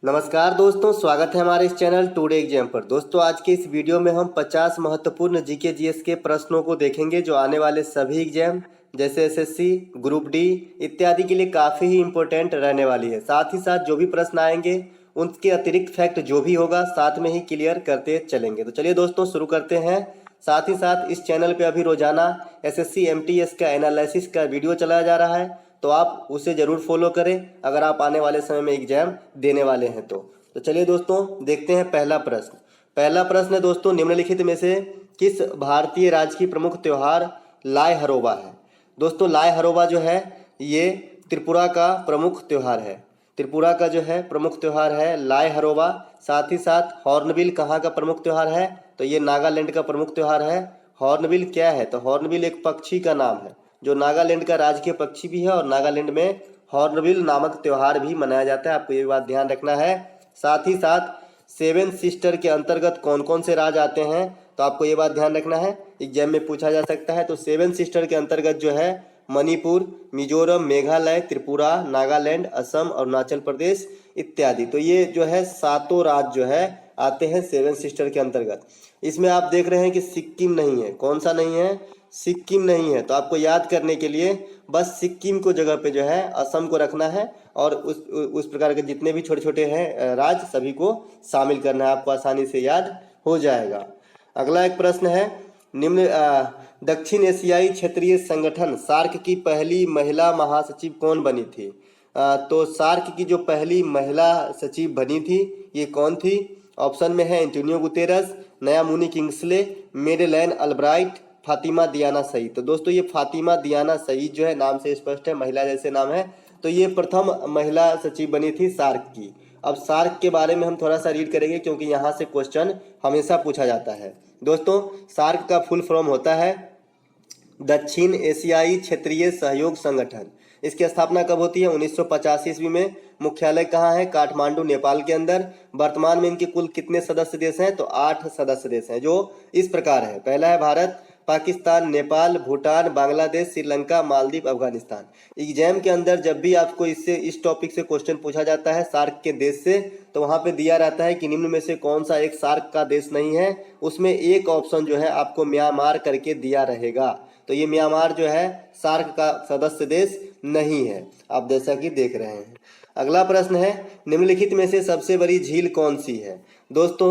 नमस्कार दोस्तों, स्वागत है हमारे इस चैनल टुडे एग्जाम पर। दोस्तों आज के इस वीडियो में हम 50 महत्वपूर्ण जीके जीएस के प्रश्नों को देखेंगे जो आने वाले सभी एग्जाम जैसे एसएससी, ग्रुप डी इत्यादि के लिए काफ़ी ही इम्पोर्टेंट रहने वाली है। साथ ही साथ जो भी प्रश्न आएंगे उनके अतिरिक्त फैक्ट जो भी होगा साथ में ही क्लियर करते चलेंगे। तो चलिए दोस्तों शुरू करते हैं। साथ ही साथ इस चैनल पे अभी रोजाना एसएससी एमटीएस का एनालिसिस का वीडियो चलाया जा रहा है, तो आप उसे ज़रूर फॉलो करें अगर आप आने वाले समय में एग्जाम देने वाले हैं तो चलिए दोस्तों देखते हैं पहला प्रश्न है दोस्तों, निम्नलिखित में से किस भारतीय राज्य की प्रमुख त्यौहार लाय हरोबा है। दोस्तों लाय हरोबा जो है ये त्रिपुरा का प्रमुख त्यौहार है। त्रिपुरा का जो है प्रमुख त्यौहार है लाय हरोबा। साथ ही साथ हॉर्नबिल कहाँ का प्रमुख त्यौहार है, तो ये नागालैंड का प्रमुख त्यौहार है। हॉर्नबिल क्या है, तो हॉर्नबिल एक पक्षी का नाम है जो नागालैंड का राजकीय पक्षी भी है और नागालैंड में हॉर्नबिल नामक त्यौहार भी मनाया जाता है। आपको ये बात ध्यान रखना है। साथ ही साथ सेवन सिस्टर के अंतर्गत कौन कौन से राज्य आते हैं, तो आपको ये बात ध्यान रखना है, एग्जाम में पूछा जा सकता है। तो सेवन सिस्टर के अंतर्गत जो है मणिपुर, मिजोरम, मेघालय, त्रिपुरा, नागालैंड, असम, अरुणाचल प्रदेश इत्यादि। तो ये जो है सातों राज्य जो है आते हैं सेवन सिस्टर के अंतर्गत। इसमें आप देख रहे हैं कि सिक्किम नहीं है। कौन सा नहीं है, सिक्किम नहीं है। तो आपको याद करने के लिए बस सिक्किम को जगह पे जो है असम को रखना है और उस प्रकार के जितने भी छोटे छोटे हैं राज्य सभी को शामिल करना है, आपको आसानी से याद हो जाएगा। अगला एक प्रश्न है, निम्न दक्षिण एशियाई क्षेत्रीय संगठन सार्क की पहली महिला महासचिव कौन बनी थी। तो सार्क की जो पहली महिला सचिव बनी थी ये कौन थी। ऑप्शन में है एंटोनियो गुतेरस, नया मुनी किंग्सले, मेडेलाइन अल्ब्राइट, फातिमा दियाना सईद। तो दोस्तों ये फातिमा दियाना सईद जो है नाम से स्पष्ट है, महिला जैसे नाम है। तो ये प्रथम महिला सचिव बनी थी सार्क की। अब सार्क के बारे में हम थोड़ा सा रीड करेंगे क्योंकि यहाँ से क्वेश्चन हमेशा पूछा जाता है। दोस्तों सार्क का फुल फॉर्म होता है दक्षिण एशियाई क्षेत्रीय सहयोग संगठन। इसकी स्थापना कब होती है, 1985 ईस्वी में। मुख्यालय कहाँ है, काठमांडू नेपाल के अंदर। वर्तमान में इनके कुल कितने सदस्य देश हैं, तो 8 सदस्य देश हैं जो इस प्रकार है। पहला है भारत, पाकिस्तान, नेपाल, भूटान, बांग्लादेश, श्रीलंका, मालदीव, अफगानिस्तान। एग्जाम के अंदर जब भी आपको इस टॉपिक से क्वेश्चन पूछा जाता है सार्क के देश से, तो वहाँ पे दिया रहता है कि निम्न में से कौन सा एक सार्क का देश नहीं है। उसमें एक ऑप्शन जो है आपको म्यांमार करके दिया रहेगा। तो ये म्यांमार जो है सार्क का सदस्य देश नहीं है, आप जैसा कि देख रहे हैं। अगला प्रश्न है, निम्नलिखित में से सबसे बड़ी झील कौन सी है। दोस्तों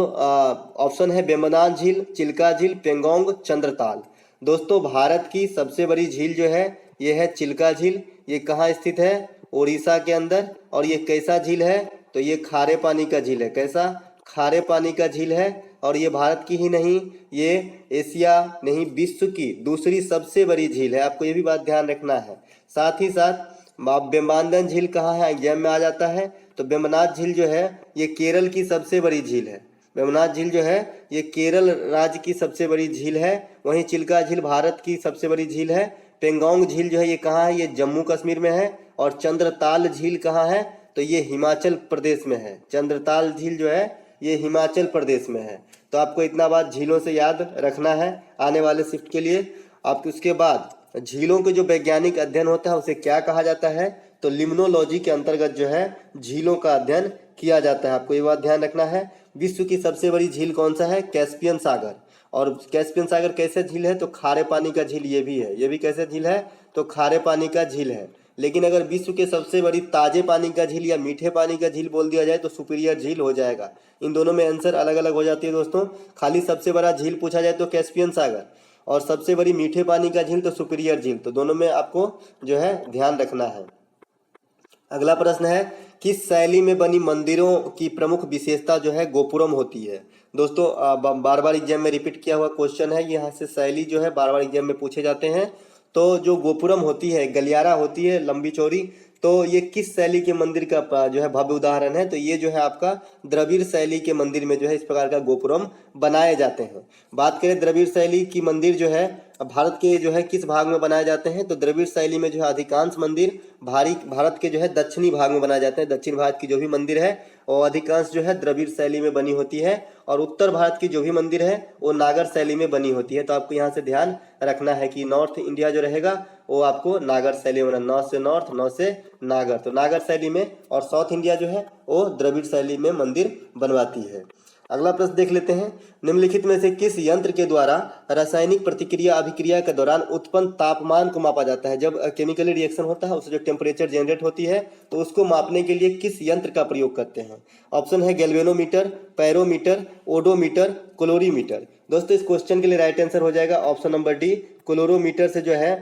ऑप्शन है वेम्बनाड झील, चिल्का झील, पेंगोंग, चंद्रताल। दोस्तों भारत की सबसे बड़ी झील जो है ये है चिल्का झील। ये कहाँ स्थित है, उड़ीसा के अंदर। और ये कैसा झील है, तो ये खारे पानी का झील है। कैसा, खारे पानी का झील है। और ये भारत की ही नहीं, ये एशिया नहीं विश्व की दूसरी सबसे बड़ी झील है, आपको ये भी बात ध्यान रखना है। साथ ही साथ वेम्बनाड झील कहाँ है, एग्जाम में आ जाता है। तो वेम्बनाड झील जो है ये केरल की सबसे बड़ी झील है। वेम्बनाड झील जो है ये केरल राज्य की सबसे बड़ी झील है। वहीं चिल्का झील भारत की सबसे बड़ी झील है। पेंगोंग झील जो है ये कहाँ है, ये जम्मू कश्मीर में है। और चंद्रताल झील कहाँ है, तो ये हिमाचल प्रदेश में है। चंद्रताल झील जो है ये हिमाचल प्रदेश में है। तो आपको इतना बात झीलों से याद रखना है आने वाले शिफ्ट के लिए। आप उसके बाद झीलों के जो वैज्ञानिक अध्ययन होता है उसे क्या कहा जाता है, तो लिम्नोलॉजी के अंतर्गत जो है झीलों का अध्ययन किया जाता है। आपको ये बात ध्यान रखना है। विश्व की सबसे बड़ी झील कौन सा है, कैस्पियन सागर। और कैस्पियन सागर कैसे झील है, तो खारे पानी का झील ये भी है। ये भी कैसे झील है, तो खारे पानी का झील है। लेकिन अगर विश्व के सबसे बड़ी ताजे पानी का झील या मीठे पानी का झील बोल दिया जाए तो सुपीरियर झील हो जाएगा। इन दोनों में आंसर अलग अलग हो जाती है दोस्तों। खाली सबसे बड़ा झील पूछा जाए तो कैस्पियन सागर, और सबसे बड़ी मीठे पानी का झील तो सुपीरियर झील। तो दोनों में आपको जो है ध्यान रखना है। अगला प्रश्न है, किस शैली में बनी मंदिरों की प्रमुख विशेषता जो है गोपुरम होती है। दोस्तों बार बार एग्जाम में रिपीट किया हुआ क्वेश्चन है, यहाँ से शैली जो है बार बार एग्जाम में पूछे जाते हैं। तो जो गोपुरम होती है, गलियारा होती है लंबी चौड़ी, तो ये किस शैली के मंदिर का जो है भव्य उदाहरण है, तो ये जो है आपका द्रविड़ शैली के मंदिर में जो है इस प्रकार का गोपुरम बनाए जाते हैं। बात करें द्रविड़ शैली की मंदिर जो है भारत के जो है किस भाग में बनाए जाते हैं? तो द्रविड़ शैली में जो है अधिकांश मंदिर भारत के जो है दक्षिणी भाग में बनाए जाते हैं। दक्षिण भारत की जो भी मंदिर है वो अधिकांश जो है द्रविड़ शैली में बनी होती है, और उत्तर भारत की जो भी मंदिर है वो नागर शैली में बनी होती है। तो आपको यहाँ से ध्यान रखना है कि नॉर्थ इंडिया जो रहेगा वो आपको नागर शैली में, नॉर्थ से नॉर्थ, नॉर्थ से नागर, तो नागर शैली में, और साउथ इंडिया जो है वो द्रविड़ शैली में मंदिर बनवाती है। अगला प्रश्न देख लेते हैं, निम्नलिखित में से किस यंत्र के द्वारा रासायनिक प्रतिक्रिया अभिक्रिया के दौरान उत्पन्न तापमान को मापा जाता है? जब केमिकली रिएक्शन होता है उससे जो टेम्परेचर जनरेट होती है तो उसको मापने के लिए किस यंत्र का प्रयोग करते हैं? ऑप्शन है गैल्वेनोमीटर, पैरोमीटर, ओडोमीटर, क्लोरीमीटर। दोस्तों इस क्वेश्चन के लिए राइट आंसर हो जाएगा ऑप्शन नंबर डी, क्लोरोमीटर से जो है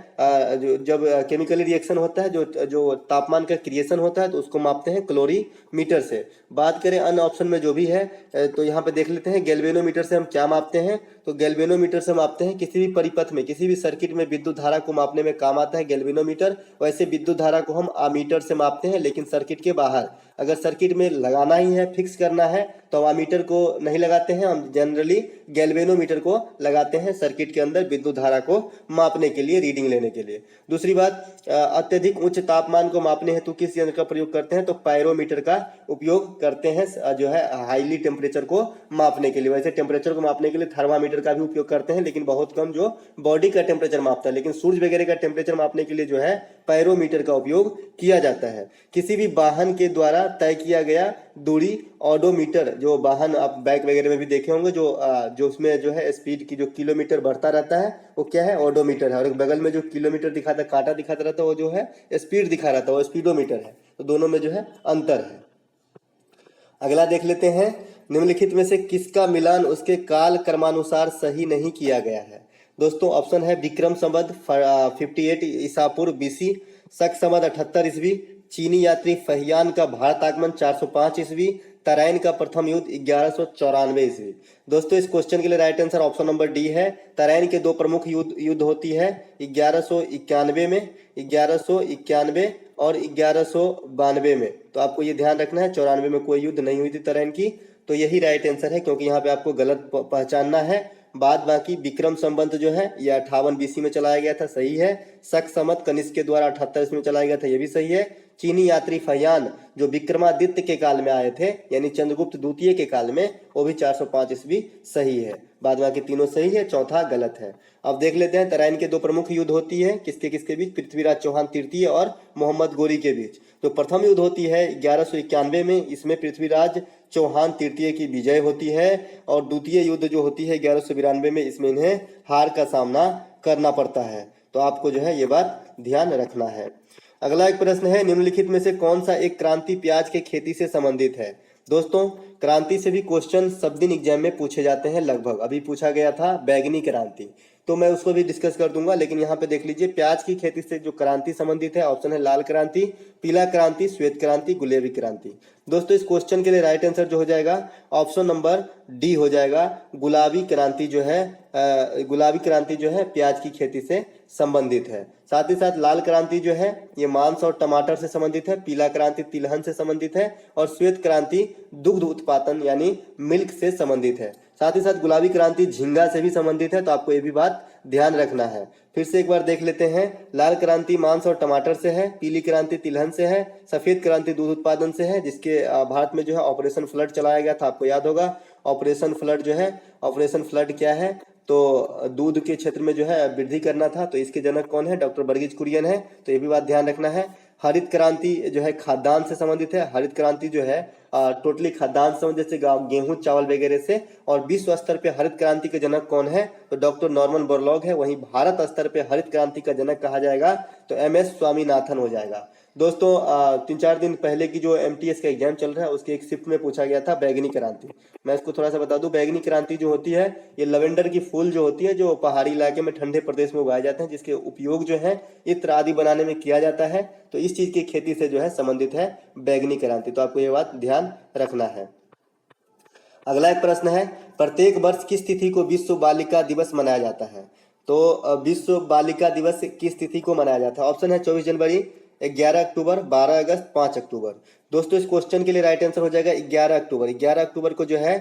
जब केमिकली रिएक्शन होता है, जो तापमान का क्रिएशन होता है तो उसको मापते हैं क्लोरीमीटर से। बात करें अन्य ऑप्शन में जो भी है तो यहाँ पे देख लेते हैं गैल्वेनोमीटर से हम क्या मापते हैं। तो गैल्वेनोमीटर से मापते हैं किसी भी परिपथ में, किसी भी सर्किट में विद्युत धारा को मापने में काम आता है गैल्वेनोमीटर। वैसे विद्युत धारा को हम आमीटर से मापते हैं, लेकिन सर्किट के बाहर, अगर सर्किट में लगाना ही है, फिक्स करना है, तो हम आमीटर को नहीं लगाते हैं, हम जनरली गैल्वेनोमीटर को लगाते हैं सर्किट के अंदर विद्युत धारा को मापने के लिए, रीडिंग लेने के लिए। दूसरी बात, अत्यधिक उच्च तापमान को मापने हेतु किस यंत्र का प्रयोग करते हैं? तो पायरोमीटर का उपयोग करते हैं जो है हाईली टेम्परेचर को मापने के लिए। वैसे टेम्परेचर को मापने के लिए थर्मामीटर का भी उपयोग करते हैं, लेकिन बहुत कम जो बॉडी का टेम्परेचर मापता है, लेकिन सूर्य वगैरह का टेम्परेचर मापने के लिए जो है पायरोमीटर का उपयोग किया जाता है। किसी भी वाहन के द्वारा तय किया गया दूरी ऑडोमीटर, जो वाहन आप बाइक वगैरह में भी देखे होंगे, जो उसमें जो है स्पीड की जो किलोमीटर बढ़ता रहता है वो क्या है? ऑडोमीटर है। और एक बगल में जो किलोमीटर दिखाता, कांटा दिखाता रहता है, वो जो है स्पीड दिखा रहता है, वो स्पीडोमीटर है। तो दोनों में जो है अंतर है। अगला देख लेते हैं, निम्नलिखित में से किसका मिलान उसके काल क्रमानुसार सही नहीं किया गया है? दोस्तों ऑप्शन है विक्रम संवत 58 ईसा पूर्व BC, शक संवत 78 ईस्वी, चीनी यात्री फहियान का भारत आगमन 405 ईस्वी, तराइन का प्रथम युद्ध 1194 ईस्वी। दोस्तों इस क्वेश्चन के लिए right answer option number D है। तराइन के दो प्रमुख युद्ध होती है 1191 में, 1191 और 1192 में। तो आपको ये ध्यान रखना है, 94 में कोई युद्ध नहीं हुई थी तराइन की। तो यही राइट आंसर है, क्योंकि यहाँ पे आपको गलत पहचानना है। बाद बाकी विक्रम संवत जो है ये 58 BC में चलाया गया था, सही है। शक संवत कनिष्क के द्वारा 78 में चलाया गया था, ये भी सही है। चीनी यात्री फहियान जो विक्रमादित्य के काल में आए थे, यानी चंद्रगुप्त द्वितीय के काल में, वो भी 405 ईस्वी सही है। बाद बाकी तीनों सही है, चौथा गलत है। अब देख लेते हैं, तराइन के दो प्रमुख युद्ध होती है, किसके किसके बीच? पृथ्वीराज चौहान तृतीय और मोहम्मद गोरी के बीच। तो प्रथम युद्ध होती है 1191 में, इसमें पृथ्वीराज चौहान तृतीय की विजय होती है। और द्वितीय युद्ध जो होती है 1192 में, इसमें इन्हें हार का सामना करना पड़ता है। तो आपको जो है ये बात ध्यान रखना है। अगला एक प्रश्न है, निम्नलिखित में से कौन सा एक क्रांति प्याज के खेती से संबंधित है? दोस्तों क्रांति से भी क्वेश्चन सब दिन एग्जाम में पूछे जाते हैं लगभग। अभी पूछा गया था बैगनी क्रांति, तो मैं उसको भी डिस्कस कर दूंगा, लेकिन यहाँ पे देख लीजिए प्याज की खेती से जो क्रांति संबंधित है, ऑप्शन है लाल क्रांति, पीला क्रांति, श्वेत क्रांति, गुलेबी क्रांति। दोस्तों इस क्वेश्चन के लिए राइट आंसर जो हो जाएगा ऑप्शन नंबर डी हो जाएगा, गुलाबी क्रांति जो है गुलाबी क्रांति जो है प्याज की खेती से संबंधित है। साथ ही साथ लाल क्रांति जो है ये मांस और टमाटर से संबंधित है, पीला क्रांति तिलहन से संबंधित है, और श्वेत क्रांति दुग्ध उत्पादन यानी मिल्क से संबंधित है। साथ ही साथ गुलाबी क्रांति झींगा से भी संबंधित है। तो आपको ये भी बात ध्यान रखना है। फिर से एक बार देख लेते हैं, लाल क्रांति मांस और टमाटर से है, पीली क्रांति तिलहन से है, सफेद क्रांति दूध उत्पादन से है, जिसके भारत में जो है ऑपरेशन फ्लड चलाया गया था, आपको याद होगा। ऑपरेशन फ्लड जो है, ऑपरेशन फ्लड क्या है? तो दूध के क्षेत्र में जो है वृद्धि करना था। तो इसके जनक कौन है? डॉक्टर वर्गीज कुरियन है। तो ये भी बात ध्यान रखना है। हरित क्रांति जो है खाद्यान्न से संबंधित है। हरित क्रांति जो है टोटली खाद्यान्न से, जैसे गेहूं चावल वगैरह से। और विश्व स्तर पे हरित क्रांति के जनक कौन है? तो डॉक्टर नॉर्मन बोरलॉग है। वहीं भारत स्तर पे हरित क्रांति का जनक कहा जाएगा तो MS स्वामीनाथन हो जाएगा। दोस्तों 3-4 दिन पहले की जो MTS का एग्जाम चल रहा है उसके एक शिफ्ट में पूछा गया था बैगनी क्रांति। मैं इसको थोड़ा सा बता दूं, बैगनी क्रांति जो होती है ये लवेंडर की फूल जो होती है, जो पहाड़ी इलाके में ठंडे प्रदेश में उगाए जाते हैं, जिसके उपयोग जो है इत्र आदि बनाने में किया जाता है। तो इस चीज की खेती से जो है संबंधित है बैगनी क्रांति। तो आपको ये बात ध्यान रखना है। अगला एक प्रश्न है, प्रत्येक वर्ष किस तिथि को विश्व बालिका दिवस मनाया जाता है? तो विश्व बालिका दिवस किस तिथि को मनाया जाता है? ऑप्शन है 24 जनवरी, 11 अक्टूबर, 12 अगस्त, 5 अक्टूबर। दोस्तों इस क्वेश्चन के लिए राइट आंसर हो जाएगा 11 अक्टूबर। 11 अक्टूबर को जो है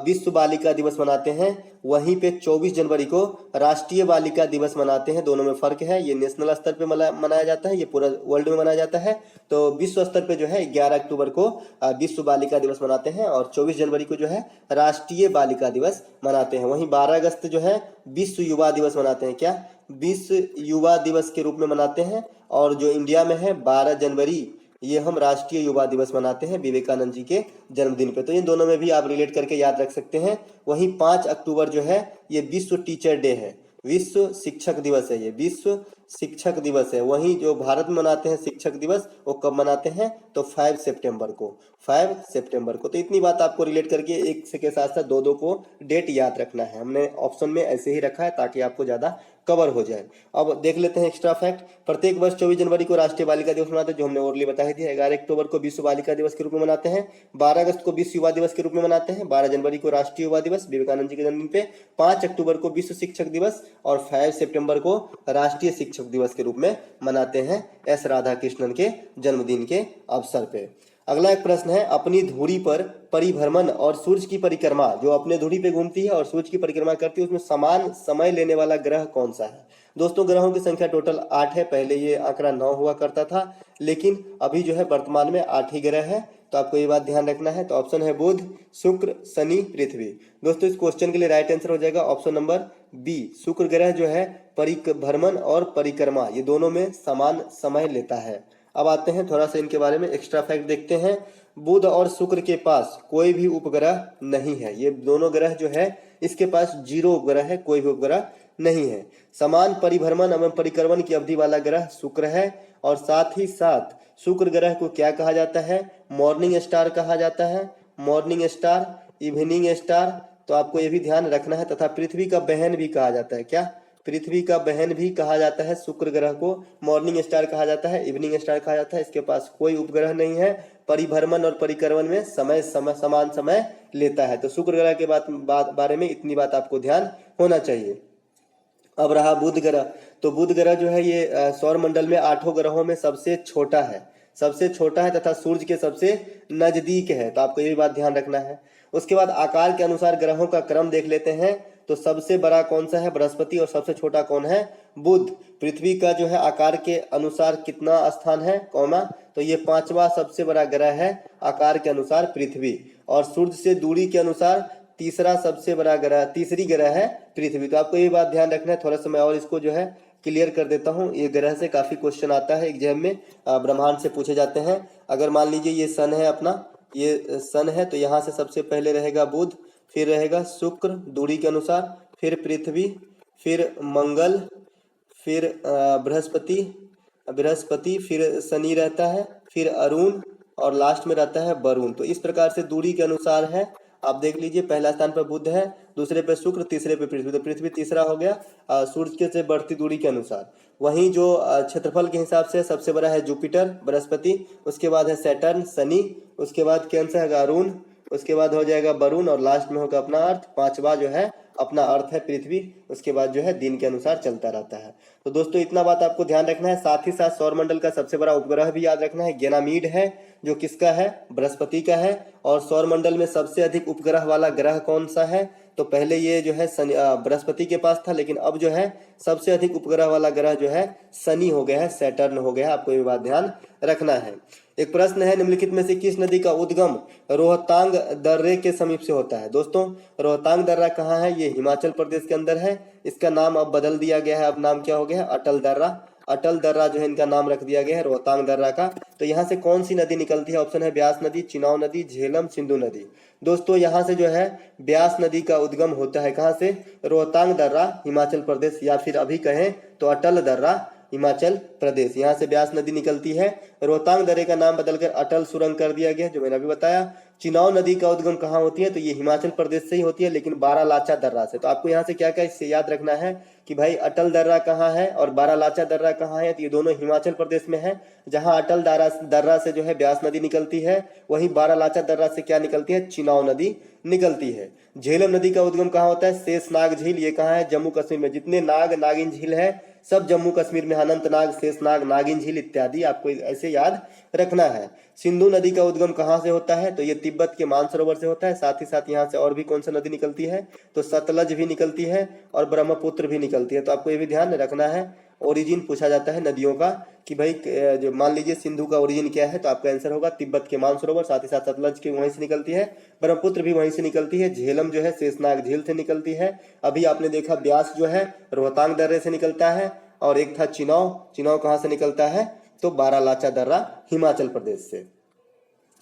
विश्व बालिका दिवस मनाते हैं। वहीं पे 24 जनवरी को राष्ट्रीय बालिका दिवस मनाते हैं। दोनों में फर्क है, ये नेशनल स्तर पे मनाया जाता है, ये पूरा वर्ल्ड में मनाया जाता है। तो विश्व स्तर पे जो है 11 अक्टूबर को विश्व बालिका दिवस मनाते हैं और 24 जनवरी को जो है राष्ट्रीय बालिका दिवस मनाते हैं। वहीं 12 अगस्त जो है विश्व युवा दिवस मनाते हैं। क्या? विश्व युवा दिवस के रूप में मनाते हैं। और जो इंडिया में है 12 जनवरी, ये हम राष्ट्रीय युवा दिवस मनाते हैं विवेकानंद जी के जन्मदिन पे। तो इन दोनों में भी आप रिलेट करके याद रख सकते हैं। वहीं 5 अक्टूबर जो है ये विश्व टीचर डे है, विश्व शिक्षक दिवस है, ये विश्व शिक्षक दिवस है। वहीं जो भारत में मनाते हैं शिक्षक दिवस, वो कब मनाते हैं? तो 5 सितंबर को, 5 सितंबर को। तो इतनी बात आपको रिलेट करके एक से के साथ साथ दो को डेट याद रखना है। हमने ऑप्शन में ऐसे ही रखा है ताकि आपको ज़्यादा कवर हो जाए। अब देख लेते हैं एक्स्ट्रा फैक्ट। प्रत्येक वर्ष 24 जनवरी को राष्ट्रीय बालिका दिवस मनाते हैं, जो हमने ओरली बताई थी। 11 अक्टूबर को विश्व बालिका दिवस के रूप में मनाते हैं। 12 अगस्त को विश्व युवा दिवस के रूप में मनाते हैं। 12 जनवरी को राष्ट्रीय युवा दिवस विवेकानंद जी के जन्मदिन पे। 5 अक्टूबर को विश्व शिक्षक दिवस और 5 सितंबर को राष्ट्रीय शिक्षक दिवस के रूप में मनाते हैं एस राधाकृष्णन के जन्मदिन के अवसर पे। अगला एक प्रश्न है, अपनी धुरी पर परिभ्रमण और सूर्य की परिक्रमा, जो अपने धुरी पे घूमती है और सूर्य की परिक्रमा करती है, उसमें समान समय लेने वाला ग्रह कौन सा है? दोस्तों ग्रहों की संख्या टोटल 8 है। पहले ये आंकड़ा 9 हुआ करता था, लेकिन अभी जो है वर्तमान में 8 ही ग्रह है। तो आपको ये बात ध्यान रखना है। तो ऑप्शन है बुध, शुक्र, शनि, पृथ्वी। दोस्तों इस क्वेश्चन के लिए राइट आंसर हो जाएगा ऑप्शन नंबर बी, शुक्र ग्रह जो है परिभ्रमण और परिक्रमा ये दोनों में समान समय लेता है। अब आते हैं थोड़ा सा इनके बारे में एक्स्ट्रा फैक्ट देखते हैं। बुध और शुक्र के पास कोई भी उपग्रह नहीं है। ये दोनों ग्रह जो है इसके पास 0 उपग्रह है, कोई भी उपग्रह नहीं है। समान परिभ्रमण एवं परिक्रमण की अवधि वाला ग्रह शुक्र है। और साथ ही साथ शुक्र ग्रह को क्या कहा जाता है? मॉर्निंग स्टार कहा जाता है। मॉर्निंग स्टार, इवनिंग स्टार, तो आपको ये भी ध्यान रखना है। तथा पृथ्वी का बहन भी कहा जाता है। क्या? पृथ्वी का बहन भी कहा जाता है। शुक्र ग्रह को मॉर्निंग स्टार कहा जाता है, इवनिंग स्टार कहा जाता है। इसके पास कोई उपग्रह नहीं है। परिभ्रमण और परिक्रमण में समान समय लेता है। तो शुक्र ग्रह के बारे में इतनी बात आपको ध्यान होना चाहिए। अब रहा बुध ग्रह। तो बुध ग्रह जो है ये सौर मंडल में 8 ग्रहों में सबसे छोटा है, सबसे छोटा है तथा सूर्य के सबसे नजदीक है। तो आपको ये भी बात ध्यान रखना है। उसके बाद आकार के अनुसार ग्रहों का क्रम देख लेते हैं। तो सबसे बड़ा कौन सा है? बृहस्पति। और सबसे छोटा कौन है? बुध। पृथ्वी का जो है आकार के अनुसार कितना स्थान है कौमा? तो ये 5वां सबसे बड़ा ग्रह है आकार के अनुसार पृथ्वी। और सूर्य से दूरी के अनुसार तीसरा सबसे बड़ा ग्रह, तीसरी ग्रह है पृथ्वी। तो आपको ये बात ध्यान रखना है। थोड़ा सा मैं और इसको जो है क्लियर कर देता हूँ। ये ग्रह से काफी क्वेश्चन आता है एग्जाम में, ब्रह्मांड से पूछे जाते हैं। अगर मान लीजिए ये सन है अपना, ये सन है, तो यहाँ से सबसे पहले रहेगा बुध, फिर रहेगा शुक्र दूरी के अनुसार, फिर पृथ्वी, फिर मंगल, फिर बृहस्पति, फिर शनि रहता है, फिर अरुण और लास्ट में रहता है वरुण। तो इस प्रकार से दूरी के अनुसार है। आप देख लीजिए पहला स्थान पर बुध है, दूसरे पे शुक्र, तीसरे पे पृथ्वी। तो पृथ्वी तीसरा हो गया सूर्य के से बढ़ती दूरी के अनुसार। वहीं जो क्षेत्रफल के हिसाब से सबसे बड़ा है जुपिटर बृहस्पति, उसके बाद है सैटर्न शनि, उसके बाद कैंसर है अरुण, उसके बाद हो जाएगा वरुण और लास्ट में होगा अपना अर्थ। 5वां जो है अपना अर्थ है पृथ्वी। उसके बाद जो है दिन के अनुसार चलता रहता है। तो दोस्तों इतना बात आपको ध्यान रखना है। साथ ही साथ सौरमंडल का सबसे बड़ा उपग्रह भी याद रखना है, गैनामीड है, जो किसका है? बृहस्पति का है। और सौरमंडल में सबसे अधिक उपग्रह वाला ग्रह कौन सा है? तो पहले ये जो है बृहस्पति के पास था, लेकिन अब जो है सबसे अधिक उपग्रह वाला ग्रह जो है शनि हो गया है, सैटर्न हो गया है। आपको ये बात ध्यान रखना है। एक प्रश्न है, निम्नलिखित में से किस नदी का उद्गम रोहतांग दर्रे के समीप से होता है? दोस्तों रोहतांग दर्रा कहाँ है? ये हिमाचल प्रदेश के अंदर है। इसका नाम अब बदल दिया गया है, अब नाम क्या हो गया है? अटल दर्रा। अटल दर्रा जो है इनका नाम रख दिया गया है रोहतांग दर्रा का। तो यहाँ से कौन सी नदी निकलती है? ऑप्शन है ब्यास नदी, चिनाव नदी, झेलम, सिंधु नदी। दोस्तों यहाँ से जो है ब्यास नदी का उद्गम होता है। कहाँ से? रोहतांग दर्रा हिमाचल प्रदेश, या फिर अभी कहें तो अटल दर्रा हिमाचल प्रदेश। यहाँ से ब्यास नदी निकलती है। रोहतांग दर्रे का नाम बदलकर अटल सुरंग कर दिया गया, जो मैंने अभी बताया। चिनाव नदी का उद्गम कहाँ होती है? तो ये हिमाचल प्रदेश से ही होती है, लेकिन बारालाचा दर्रा से। तो आपको यहाँ से क्या क्या इससे याद रखना है कि भाई अटल दर्रा कहाँ है और बारालाचा दर्रा कहाँ है? तो ये दोनों हिमाचल प्रदेश में है। जहाँ अटल दर्रा से जो है ब्यास नदी निकलती है, वहीं बारालाचा दर्रा से क्या निकलती है? चिनाव नदी निकलती है। झेलम नदी का उद्गम कहाँ होता है? शेषनाग झील, ये कहाँ है? जम्मू कश्मीर में। जितने नाग नागिन झील है सब जम्मू कश्मीर में, अनंतनाग, शेषनाग, नागिन झील इत्यादि आपको ऐसे याद रखना है। सिंधु नदी का उद्गम कहाँ से होता है? तो ये तिब्बत के मानसरोवर से होता है। साथ ही साथ यहाँ से और भी कौन सा नदी निकलती है? तो सतलज भी निकलती है और ब्रह्मपुत्र भी निकलती है। तो आपको ये भी ध्यान रखना है। ओरिजिन पूछा जाता है नदियों का कि भाई जो मान लीजिए सिंधु का ओरिजिन क्या है, तो आपका आंसर होगा तिब्बत के मानसरोवर। साथ ही साथ सतलज की वहीं से निकलती है, ब्रह्मपुत्र भी वहीं से निकलती है, झेलम जो है शेषनाग झील से निकलती है। अभी आपने देखा ब्यास जो है रोहतांग दर्रे से निकलता है, और एक था चिनाव। चिनाव कहाँ से निकलता है? तो बारालाचा दर्रा हिमाचल प्रदेश से।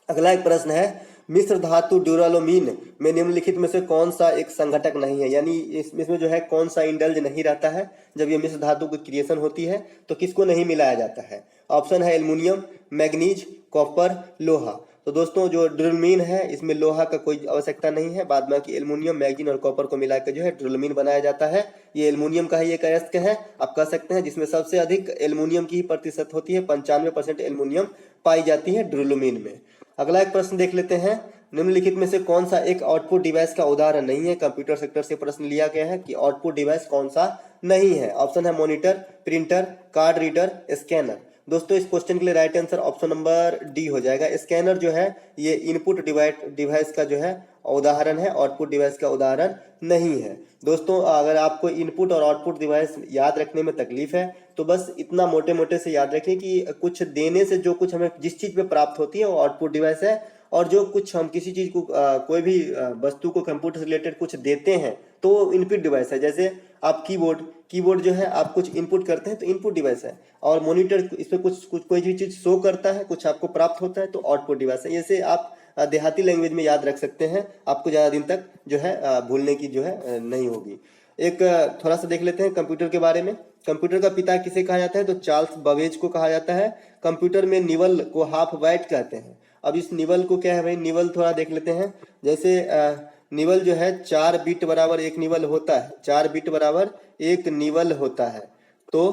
अगला एक प्रश्न है, मिश्र धातु ड्यूरालोमीन में निम्नलिखित में से कौन सा एक संघटक नहीं है? यानी इसमें जो है कौन सा इंडल्ज नहीं रहता है जब ये मिश्र धातु की क्रिएशन होती है, तो किसको नहीं मिलाया जाता है? ऑप्शन है एल्युमिनियम, मैग्नीज, कॉपर, लोहा। तो दोस्तों जो ड्यूरालोमीन है इसमें लोहा का कोई आवश्यकता नहीं है, बाद बाकी एल्युमिनियम, मैग्नीज और कॉपर को मिलाकर जो है ड्यूरालोमीन बनाया जाता है। ये एल्युमिनियम का ही एक अयस्क है, आप कह सकते हैं, जिसमें सबसे अधिक एल्युमिनियम की प्रतिशत होती है। 95% एल्युमिनियम पाई जाती है ड्यूरालोमीन में। अगला एक प्रश्न देख लेते हैं, निम्नलिखित में से कौन सा एक आउटपुट डिवाइस का उदाहरण नहीं है? कंप्यूटर सेक्टर से प्रश्न लिया गया है कि आउटपुट डिवाइस कौन सा नहीं है। ऑप्शन है monitor, printer, card reader, scanner. दोस्तों इस क्वेश्चन के लिए right answer option number D हो जाएगा। स्कैनर जो है ये इनपुट डिवाइस का जो है उदाहरण है, आउटपुट डिवाइस का उदाहरण नहीं है। दोस्तों अगर आपको इनपुट और आउटपुट डिवाइस याद रखने में तकलीफ है तो बस इतना मोटे मोटे से याद रखें कि कुछ देने से जो कुछ हमें जिस चीज पे प्राप्त होती है वो आउटपुट डिवाइस है, और जो कुछ हम किसी चीज को कोई भी वस्तु को कंप्यूटर से रिलेटेड कुछ देते हैं तो वो इनपुट डिवाइस है। जैसे आप कीबोर्ड जो है आप कुछ इनपुट करते हैं तो इनपुट डिवाइस है, और मॉनिटर इस पर कुछ कोई भी चीज शो करता है, कुछ आपको प्राप्त होता है तो आउटपुट डिवाइस है। जैसे आप देहाती लैंग्वेज में याद रख सकते हैं, आपको ज़्यादा दिन तक जो है भूलने की जो है नहीं होगी। एक थोड़ा सा देख लेते हैं कंप्यूटर के बारे में। कंप्यूटर का पिता किसे कहा जाता है? तो चार्ल्स बवेज को कहा जाता है। कंप्यूटर में निवल को हाफ बाइट कहते हैं। अब इस निवल को क्या है भाई, निवल थोड़ा देख लेते हैं। जैसे निवल जो है 4 बिट बराबर एक निवल होता है, 4 बिट बराबर एक निवल होता है। तो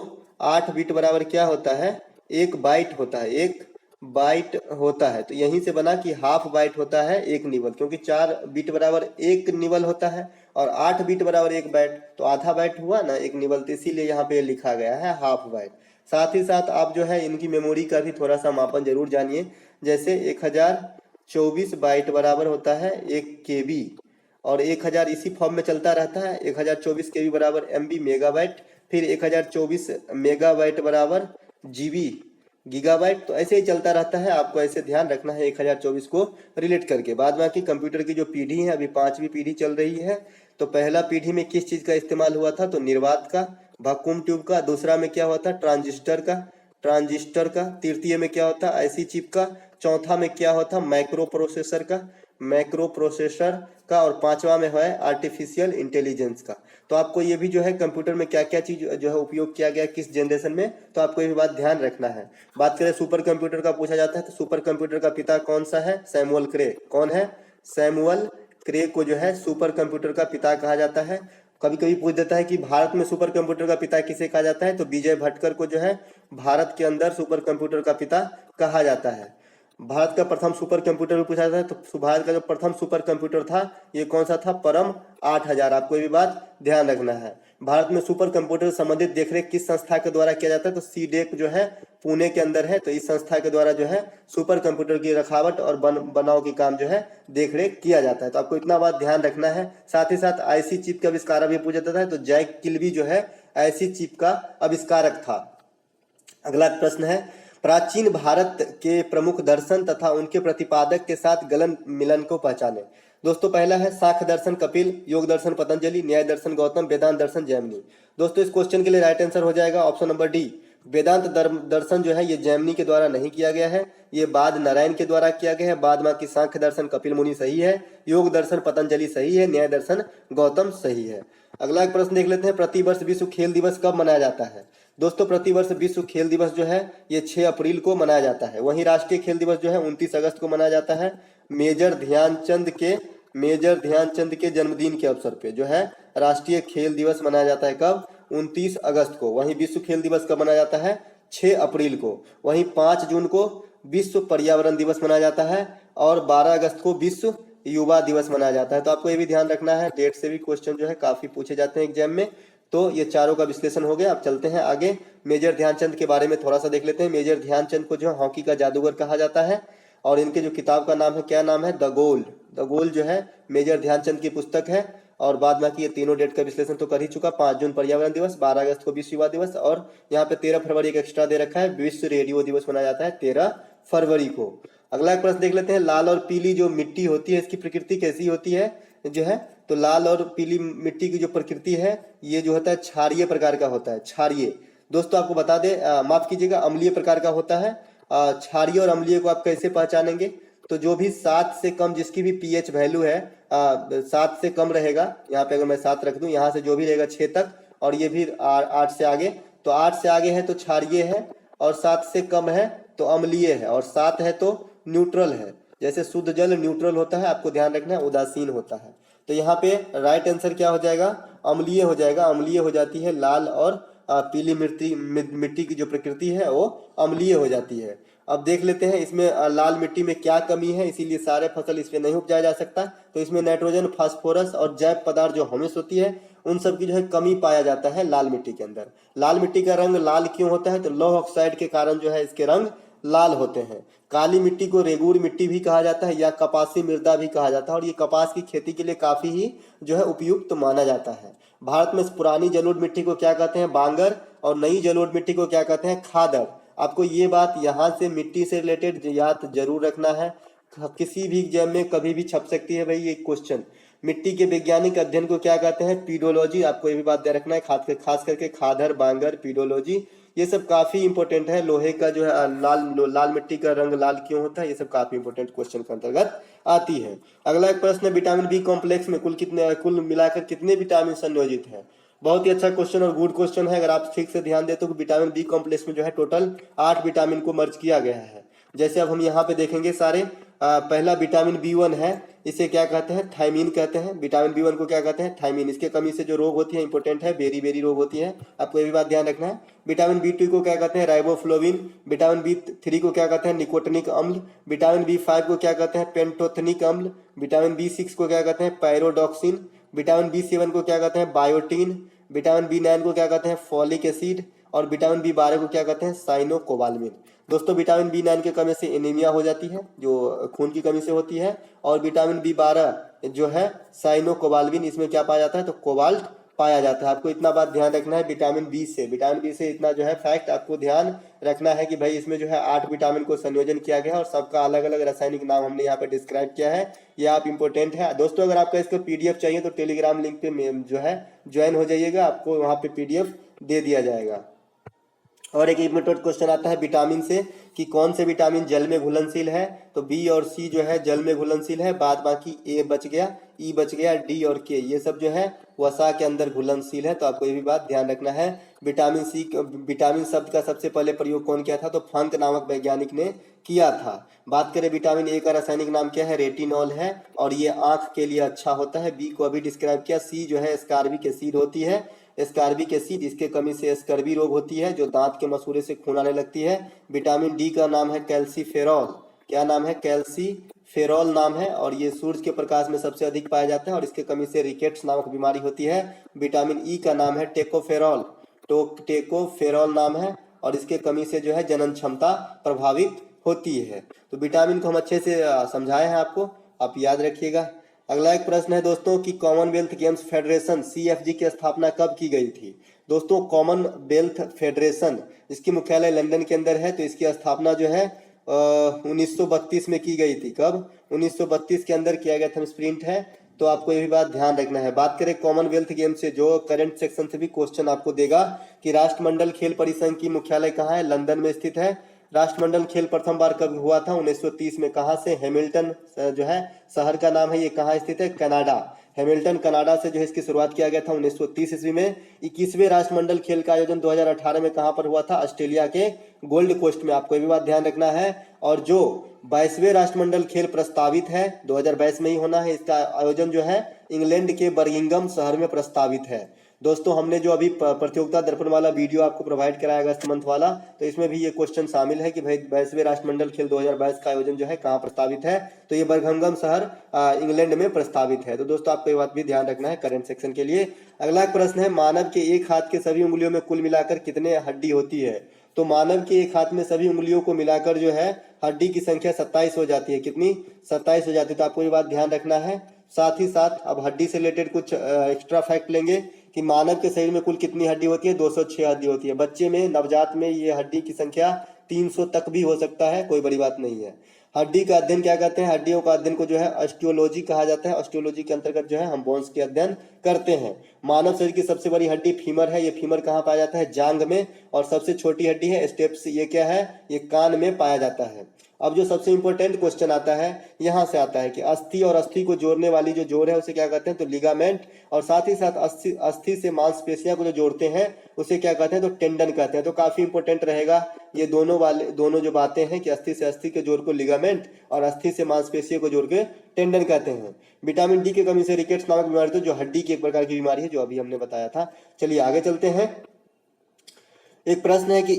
8 बिट बराबर क्या होता है? एक बाइट होता है, एक बाइट होता है। तो यहीं से बना कि हाफ बाइट होता है एक निवल, क्योंकि 4 बिट बराबर एक निवल होता है और 8 बिट बराबर एक बाइट, तो आधा बाइट हुआ ना एक निवल, तो इसीलिए यहाँ पे लिखा गया है हाफ बाइट। साथ ही साथ आप जो है इनकी मेमोरी का भी थोड़ा सा मापन जरूर जानिए। जैसे 1024 बाइट बराबर होता है 1 KB, और 1000 इसी फॉर्म में चलता रहता है। 1024 KB बराबर MB मेगाबाइट, फिर 1024 मेगाबाइट बराबर GB गीगाबाइट। तो ऐसे ही चलता रहता है, आपको ऐसे ध्यान रखना है 1024 को रिलेट करके। बाद बाकी कंप्यूटर की जो पीढ़ी है अभी 5वीं पीढ़ी चल रही है। तो पहला पीढ़ी में किस चीज़ का इस्तेमाल हुआ था? तो निर्वात का, वैक्यूम ट्यूब का। दूसरा में क्या हुआ था? ट्रांजिस्टर का। तृतीय में क्या होता? IC चिप का। चौथा में क्या होता? माइक्रो प्रोसेसर का। और पांचवा में है आर्टिफिशियल इंटेलिजेंस का। तो आपको ये भी जो है कंप्यूटर में क्या क्या चीज जो है उपयोग किया गया किस जनरेशन में, तो आपको ये भी बात ध्यान रखना है। बात करें सुपर कंप्यूटर का पूछा जाता है, तो सुपर कंप्यूटर का पिता कौन सा है? सैमुअल क्रे। कौन है? सैमुअल क्रे को जो है सुपर कंप्यूटर का पिता कहा जाता है। कभी कभी पूछ देता है कि भारत में सुपर कंप्यूटर का पिता किसे कहा जाता है, तो विजय भटकर को जो है भारत के अंदर सुपर कंप्यूटर का पिता कहा जाता है। भारत का प्रथम सुपर कंप्यूटर भी पूछा जाता है, तो भारत का जो प्रथम सुपर कंप्यूटर था ये कौन सा था? परम 8000। आपको ये भी बात ध्यान रखना है। भारत में सुपर कंप्यूटर से संबंधित देखरेख किस संस्था के द्वारा किया जाता है? तो सीडेक जो है पुणे के अंदर है। तो इस संस्था के द्वारा जो है सुपर कंप्यूटर की रखावट और बनाव की काम जो है देखरेख किया जाता है। तो आपको इतना बात ध्यान रखना है। साथ ही साथ IC चिप का आविष्कार भी पूछा जाता है, तो जैक किल्बी जो है IC चिप का आविष्कारक था। अगला प्रश्न है, प्राचीन भारत के प्रमुख दर्शन तथा उनके प्रतिपादक के साथ गलन मिलन को पहचाने। दोस्तों पहला है सांख्य दर्शन कपिल, योग दर्शन पतंजलि, न्याय दर्शन गौतम, वेदांत दर्शन जैमिनी। दोस्तों इस क्वेश्चन के लिए राइट आंसर हो जाएगा ऑप्शन नंबर डी। वेदांत दर्शन जो है ये जैमिनी के द्वारा नहीं किया गया है, ये बाद नारायण के द्वारा किया गया है। बाद बाकी सांख्य दर्शन कपिल मुनि सही है, योग दर्शन पतंजलि सही है, न्याय दर्शन गौतम सही है। अगला एक प्रश्न देख लेते हैं, प्रतिवर्ष विश्व खेल दिवस कब मनाया जाता है? दोस्तों प्रतिवर्ष विश्व खेल दिवस जो है ये 6 अप्रैल को मनाया जाता है। वहीं राष्ट्रीय खेल दिवस जो है 29 अगस्त को मनाया जाता है। मेजर ध्यानचंद के जन्मदिन के अवसर पे जो है राष्ट्रीय खेल दिवस मनाया जाता है। कब? 29 अगस्त को। वहीं विश्व खेल दिवस कब मनाया जाता है? 6 अप्रैल को। वहीं 5 जून को विश्व पर्यावरण दिवस मनाया जाता है और 12 अगस्त को विश्व युवा दिवस मनाया जाता है। तो आपको ये भी ध्यान रखना है, डेट से भी क्वेश्चन जो है काफ़ी पूछे जाते हैं एग्जाम में। तो ये चारों का विश्लेषण हो गया। अब चलते हैं आगे, मेजर ध्यानचंद के बारे में थोड़ा सा देख लेते हैं। मेजर ध्यानचंद को जो है हॉकी का जादूगर कहा जाता है, और इनके जो किताब का नाम है, क्या नाम है, द गोल। द गोल जो है मेजर ध्यानचंद की पुस्तक है। और बाद बाकी ये तीनों डेट का विश्लेषण तो कर ही चुका। 5 जून पर्यावरण दिवस, 12 अगस्त को विश्व युवा दिवस, और यहाँ पे 13 फरवरी एक एक्स्ट्रा दे रखा है, विश्व रेडियो दिवस मनाया जाता है 13 फरवरी को। अगला एक प्रश्न देख लेते हैं, लाल और पीली जो मिट्टी होती है इसकी प्रकृति कैसी होती है जो है। तो लाल और पीली मिट्टी की जो प्रकृति है ये जो होता है क्षारीय प्रकार का होता है। क्षारीय दोस्तों आपको बता दें, माफ कीजिएगा, अम्लीय प्रकार का होता है। क्षारीय और अम्लीय को आप कैसे पहचानेंगे, तो जो भी 7 से कम, जिसकी भी पीएच वैल्यू है 7 से कम रहेगा, यहाँ पे अगर मैं 7 रख दूं, यहाँ से जो भी रहेगा 6 तक, और ये भी 8 से आगे, तो 8 से आगे है तो क्षारीय है, और 7 से कम है तो अम्लीय है, और 7 है तो न्यूट्रल है। जैसे शुद्ध जल न्यूट्रल होता है, आपको ध्यान रखना है, उदासीन होता है। तो यहाँ पे राइट आंसर क्या हो जाएगा, अम्लीय हो जाएगा। अम्लीय हो जाती है लाल और पीली मिट्टी की जो प्रकृति है वो अम्लीय हो जाती है। अब देख लेते हैं इसमें लाल मिट्टी में क्या कमी है, इसीलिए सारे फसल इसमें नहीं उपजाया जा सकता। तो इसमें नाइट्रोजन, फास्फोरस और जैव पदार्थ जो ह्यूमस होती है उन सब की जो है कमी पाया जाता है लाल मिट्टी के अंदर। लाल मिट्टी का रंग लाल क्यों होता है, तो लौह ऑक्साइड के कारण जो है इसके रंग लाल होते हैं। काली मिट्टी को रेगूर मिट्टी भी कहा जाता है, या कपासी मृदा भी कहा जाता है, और ये कपास की खेती के लिए काफी ही जो है उपयुक्त माना जाता है। भारत में पुरानी जलोढ़ मिट्टी को क्या कहते हैं, बांगर, और नई जलोढ़ मिट्टी को क्या कहते हैं, खादड़। आपको ये बात यहाँ से मिट्टी से रिलेटेड याद जरूर रखना है, किसी भी एग्जाम में कभी भी छप सकती है भाई ये क्वेश्चन। मिट्टी के वैज्ञानिक अध्ययन को क्या कहते हैं, पीडोलॉजी। आपको ये भी बात ध्यान रखना है, खास करके खादर, बांगर, पीडोलॉजी, ये सब काफी इंपॉर्टेंट है। लोहे का जो है लाल मिट्टी का रंग लाल क्यों होता है, ये सब काफी इंपॉर्टेंट क्वेश्चन के अंतर्गत आती है। अगला एक प्रश्न है, विटामिन बी कॉम्प्लेक्स में कुल मिलाकर कितने विटामिन संयोजित है। बहुत ही अच्छा क्वेश्चन और गुड क्वेश्चन है। अगर आप ठीक से ध्यान दें तो विटामिन बी कॉम्प्लेक्स में जो है टोटल 8 विटामिन को मर्ज किया गया है। जैसे अब हम यहाँ पे देखेंगे सारे, पहला विटामिन बी1 है, इसे क्या कहते हैं, थायमीन कहते हैं। विटामिन बी1 को क्या कहते हैं, थायमीन। इसके कमी से जो रोग होती है इंपॉर्टेंट है, बेरी बेरी रोग होती है, आपको ये भी बात ध्यान रखना है। विटामिन बी2 को क्या कहते हैं, राइबोफ्लोविन। विटामिन बी3 को क्या कहते हैं, निकोटिनिक अम्ल। विटामिन बी5 को क्या कहते हैं, पेंटोथेनिक अम्ल। विटामिन बी6 को क्या कहते हैं, पायरोडॉक्सिन। विटामिन बी7 को क्या कहते हैं, बायोटीन। विटामिन बी9 को क्या कहते हैं, फॉलिक एसिड। और विटामिन बी12 को क्या कहते हैं, साइनोकोबाल्मिन। दोस्तों विटामिन बी9 के कमी से एनीमिया हो जाती है, जो खून की कमी से होती है। और विटामिन बी12 जो है साइनोकोबाल्मिन, इसमें क्या पाया जाता है, तो कोबाल्ट पाया जाता है। आपको इतना बात ध्यान रखना है। विटामिन बी से इतना जो है फैक्ट आपको ध्यान रखना है कि भाई इसमें जो है 8 विटामिन को संयोजन किया गया है, और सबका अलग अलग रासायनिक नाम हमने यहाँ पे डिस्क्राइब किया है। ये आप इंपॉर्टेंट है दोस्तों। अगर आपका इसका पीडीएफ चाहिए तो टेलीग्राम लिंक पे जो है ज्वाइन हो जाइएगा, आपको वहाँ पे पीडीएफ दे दिया जाएगा। और एक इम्पोर्टेंट क्वेश्चन आता है विटामिन से कि कौन से विटामिन जल में घुलनशील है, तो बी और सी जो है जल में घुलनशील है, बाद बाकी ए बच गया, ई बच गया, डी और के ये सब जो है वसा के अंदर घुलनशील है। तो आपको ये भी बात ध्यान रखना है। विटामिन शब्द का सबसे पहले प्रयोग कौन किया था, तो फंक नामक वैज्ञानिक ने किया था। बात करें विटामिन ए का रासायनिक नाम क्या है, रेटिनॉल है, और ये आंख के लिए अच्छा होता है। बी को अभी डिस्क्राइब किया। सी जो है स्कारबिक एसिड होती है, स्कारबिक एसिड, इसके कमी से स्कर्वी रोग होती है, जो दांत के मसूड़े से खून आने लगती है। विटामिन डी का नाम है कैल्सीफेरॉल। क्या नाम है, कैल्सीफेरॉल नाम है, और ये सूरज के प्रकाश में सबसे अधिक पाया जाता है, और इसके कमी से रिकेट्स नामक बीमारी होती है। विटामिन ई का नाम है टेकोफेरॉल, टेकोफेरॉल नाम है, और इसके कमी से जो है जनन क्षमता प्रभावित होती है। तो विटामिन को हम अच्छे से समझाए हैं आपको, आप याद रखिएगा। अगला एक प्रश्न है दोस्तों कि कॉमनवेल्थ गेम्स फेडरेशन CFG की स्थापना कब की गई थी। दोस्तों कॉमनवेल्थ फेडरेशन इसकी मुख्यालय लंदन के अंदर है, तो इसकी स्थापना जो है 1932 में की गई थी। कब, 1932 के अंदर किया गया था, स्प्रिंट है। तो आपको ये भी बात ध्यान रखना है। बात करें कॉमनवेल्थ गेम से, जो करंट सेक्शन से भी क्वेश्चन आपको देगा कि राष्ट्रमंडल खेल परिसंघ की मुख्यालय कहाँ है, लंदन में स्थित है। राष्ट्रमंडल खेल प्रथम बार कब हुआ था, 1930 में। कहाँ से, हैमिल्टन जो है शहर का नाम है, ये कहाँ स्थित है, कनाडा। हैमिल्टन कनाडा से जो है इसकी शुरुआत किया गया था 1930 ईस्वी में। 21वें राष्ट्रमंडल खेल का आयोजन 2018 में कहाँ पर हुआ था, ऑस्ट्रेलिया के गोल्ड कोस्ट में। आपको ये भी बात ध्यान रखना है। और जो 22वें राष्ट्रमंडल खेल प्रस्तावित है, 2022 में ही होना है, इसका आयोजन जो है इंग्लैंड के बर्मिंघम शहर में प्रस्तावित है। दोस्तों हमने जो अभी प्रतियोगिता दर्पण वाला वीडियो आपको प्रोवाइड कराया अगस्त मंथ वाला, तो इसमें भी ये क्वेश्चन शामिल है कि भाई 22वें राष्ट्रमंडल खेल 2022 का आयोजन जो है कहाँ प्रस्तावित है, तो ये बर्मिंघम शहर इंग्लैंड में प्रस्तावित है। तो दोस्तों आपको ये बात भी ध्यान रखना है करंट सेक्शन के लिए। अगला प्रश्न है, मानव के एक हाथ के सभी उंगलियों में कुल मिलाकर कितने हड्डी होती है? तो मानव के एक हाथ में सभी उंगलियों को मिलाकर जो है हड्डी की संख्या 27 हो जाती है। कितनी? 27 हो जाती है। तो आपको ये बात ध्यान रखना है। साथ ही साथ अब हड्डी से रिलेटेड कुछ एक्स्ट्रा फैक्ट लेंगे कि मानव के शरीर में कुल कितनी हड्डी होती है? 206 हड्डी होती है। बच्चे में, नवजात में ये हड्डी की संख्या 300 तक भी हो सकता है, कोई बड़ी बात नहीं है। हड्डी का अध्ययन क्या कहते हैं? हड्डियों का अध्ययन को जो है ऑस्टियोलॉजी कहा जाता है। ऑस्टियोलॉजी के अंतर्गत जो है हम बोन्स के अध्ययन करते हैं। मानव शरीर की सबसे बड़ी हड्डी फीमर है। ये फीमर कहाँ पाया जाता है? जांघ में। और सबसे छोटी हड्डी है स्टेप्स, ये क्या है? ये कान में पाया जाता है। अब जो सबसे इंपॉर्टेंट क्वेश्चन आता है यहाँ से आता है कि अस्थि और अस्थि को जोड़ने वाली जो जोड़ है उसे क्या कहते हैं? तो लिगामेंट। और साथ ही साथ अस्थि से मांसपेशियां को जो जोड़ते हैं उसे क्या कहते हैं? तो टेंडन कहते हैं। तो काफी इंपॉर्टेंट रहेगा ये दोनों जो बातें हैं कि अस्थि से अस्थि के जोड़ को लिगामेंट और अस्थि से मांसपेशियों को जोड़ के टेंडन कहते हैं। विटामिन डी की कमी से रिकेट्स नामक बीमारी, तो जो हड्डी की एक प्रकार की बीमारी है जो अभी हमने बताया था। चलिए आगे चलते हैं। एक प्रश्न है कि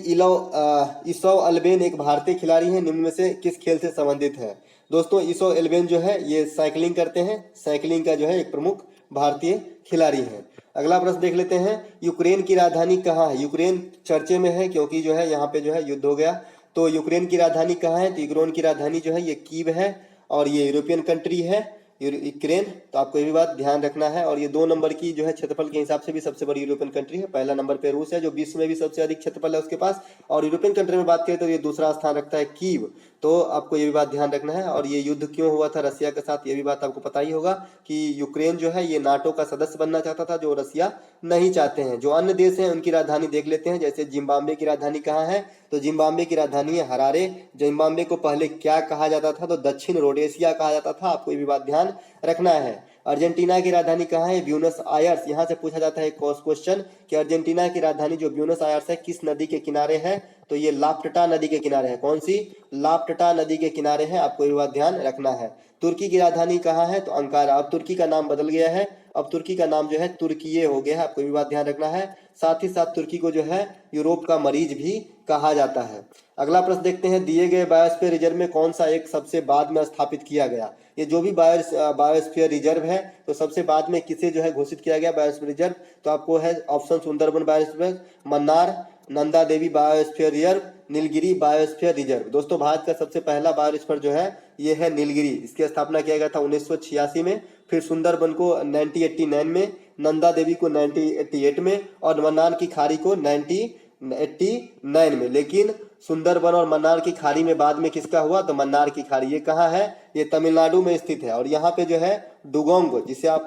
इसौ अल्बेन एक भारतीय खिलाड़ी है, निम्न में से किस खेल से संबंधित है? दोस्तों इसौ अल्बेन जो है ये साइकिलिंग करते हैं। साइकिलिंग का जो है एक प्रमुख भारतीय खिलाड़ी है। अगला प्रश्न देख लेते हैं, यूक्रेन की राजधानी कहाँ है? यूक्रेन चर्चे में है क्योंकि जो है यहाँ पे जो है युद्ध हो गया। तो यूक्रेन की राजधानी कहाँ है? तो यूक्रेन की राजधानी जो है ये कीव है और ये यूरोपियन कंट्री है यूक्रेन। तो आपको ये भी बात ध्यान रखना है। और ये 2 नंबर की जो है क्षेत्रफल के हिसाब से भी सबसे बड़ी यूरोपियन कंट्री है। पहला नंबर पे रूस है जो विश्व में भी सबसे अधिक क्षेत्रफल है उसके पास। और यूरोपियन कंट्री में बात करें तो ये दूसरा स्थान रखता है कीव। तो आपको ये भी बात ध्यान रखना है। और ये युद्ध क्यों हुआ था रसिया के साथ, ये भी बात आपको पता ही होगा कि यूक्रेन जो है ये नाटो का सदस्य बनना चाहता था, जो रसिया नहीं चाहते हैं। जो अन्य देश हैं उनकी राजधानी देख लेते हैं। जैसे जिम्बाब्वे की राजधानी कहाँ है? तो जिम्बाब्वे की राजधानी है हरारे। जिम्बाब्वे को पहले क्या कहा जाता था? तो दक्षिण रोडेशिया कहा जाता था। आपको ये भी बात ध्यान रखना है। अर्जेंटीना की राजधानी कहाँ है? Buenos Aires. यहाँ से पूछा जाता है क्वेश्चन कि अर्जेंटीना की राजधानी जो ब्यूनस आयर्स है किस नदी के किनारे है? तो ये लाप्टटा नदी के किनारे है। कौन सी? लाप्टटा नदी के किनारे है। आपको ये बात ध्यान रखना है। तुर्की की राजधानी कहाँ है? तो अंकारा। अब तुर्की का नाम बदल गया है, अब तुर्की का नाम जो है तुर्कीये हो गया है। आपको ये बात ध्यान रखना है। साथ ही साथ तुर्की को जो है यूरोप का मरीज भी कहा जाता है। अगला प्रश्न देखते हैं, दिए गए बायोस्फीयर रिजर्व में कौन सा एक सबसे बाद में स्थापित किया गया? ये जो भी बायोस्फीयर रिजर्व है तो सबसे बाद में किसे जो है घोषित किया गया बायोस्फीयर रिजर्व? तो आपको है option Sundarban biosphere, Mannar, Nanda Devi biosphere reserve, Nilgiri biosphere reserve. दोस्तों भारत का सबसे पहला बायोस्फीयर जो है ये है नीलगिरी। इसकी स्थापना किया गया था 1986 में। फिर सुंदरबन को 1989 में, नंदा देवी को 1988 में और मन्नार की खाड़ी को 1989 में। लेकिन सुंदरबन और मन्नार की खाड़ी में बाद में किसका हुआ? तो मन्नार की खाड़ी। ये कहाँ है? ये तमिलनाडु में स्थित है। और यहाँ पे जो है डुगोंग, जिसे आप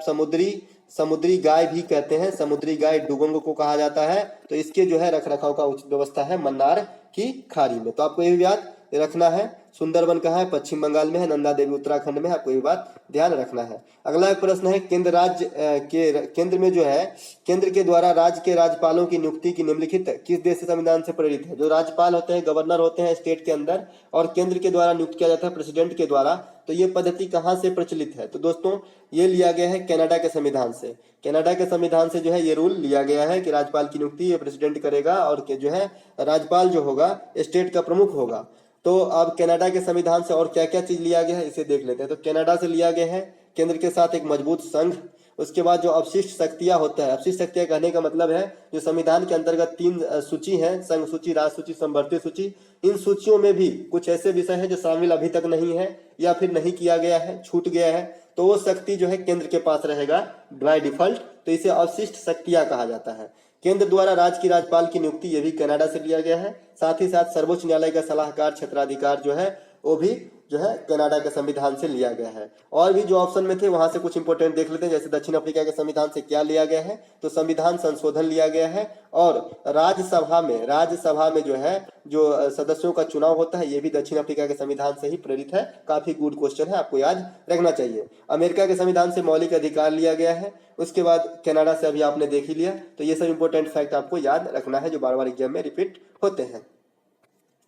समुद्री गाय भी कहते हैं, समुद्री गाय डुगोंग को कहा जाता है। तो इसके जो है रख रखाव का उचित व्यवस्था है मन्नार की खाड़ी में। तो आपको ये भी याद रखना है। सुंदरबन कहाँ है? पश्चिम बंगाल में है। नंदा देवी उत्तराखंड में है। आपको ये बात ध्यान रखना है। अगला एक प्रश्न है, केंद्र में जो है केंद्र के द्वारा राज्य के राज्यपालों की नियुक्ति की निम्नलिखित किस देश से संविधान से प्रेरित है? जो राज्यपाल होते हैं, गवर्नर होते हैं स्टेट के अंदर, और केंद्र के द्वारा नियुक्त किया जाता है प्रेसिडेंट के द्वारा। तो ये पद्धति कहाँ से प्रचलित है? तो दोस्तों ये लिया गया है कनाडा के संविधान से। कनाडा के संविधान से जो है ये रूल लिया गया है कि राज्यपाल की नियुक्ति ये प्रेसिडेंट करेगा और जो है राज्यपाल जो होगा स्टेट का प्रमुख होगा। तो अब कनाडा के संविधान से और क्या क्या चीज लिया गया है इसे देख लेते हैं। तो कनाडा से लिया गया है केंद्र के साथ एक मजबूत संघ। उसके बाद जो अवशिष्ट शक्तियां होता है, अवशिष्ट शक्तियां कहने का मतलब है जो संविधान के अंतर्गत 3 सूची है, संघ सूची, राज सूची, संवर्ती सूची। इन सूचियों में भी कुछ ऐसे विषय हैं जो शामिल अभी तक नहीं है या फिर नहीं किया गया है, छूट गया है, तो वो शक्ति जो है केंद्र के पास रहेगा बाय डिफॉल्ट। तो इसे अवशिष्ट शक्तियां कहा जाता है। केंद्र द्वारा राज्य की राज्यपाल की नियुक्ति ये भी कनाडा से लिया गया है। साथ ही साथ सर्वोच्च न्यायालय का सलाहकार क्षेत्राधिकार जो है वो भी जो है कनाडा के संविधान से लिया गया है। और भी जो ऑप्शन में थे वहां से कुछ इंपोर्टेंट देख लेते हैं। जैसे दक्षिण अफ्रीका के संविधान से क्या लिया गया है? तो संविधान संशोधन लिया गया है। और राज्यसभा में जो है जो सदस्यों का चुनाव होता है ये भी दक्षिण अफ्रीका के संविधान से ही प्रेरित है। काफी गुड क्वेश्चन है, आपको याद रखना चाहिए। अमेरिका के संविधान से मौलिक अधिकार लिया गया है। उसके बाद कनाडा से अभी आपने देख ही लिया। तो ये सब इंपोर्टेंट फैक्ट आपको याद रखना है जो बार बार एग्जाम में रिपीट होते हैं।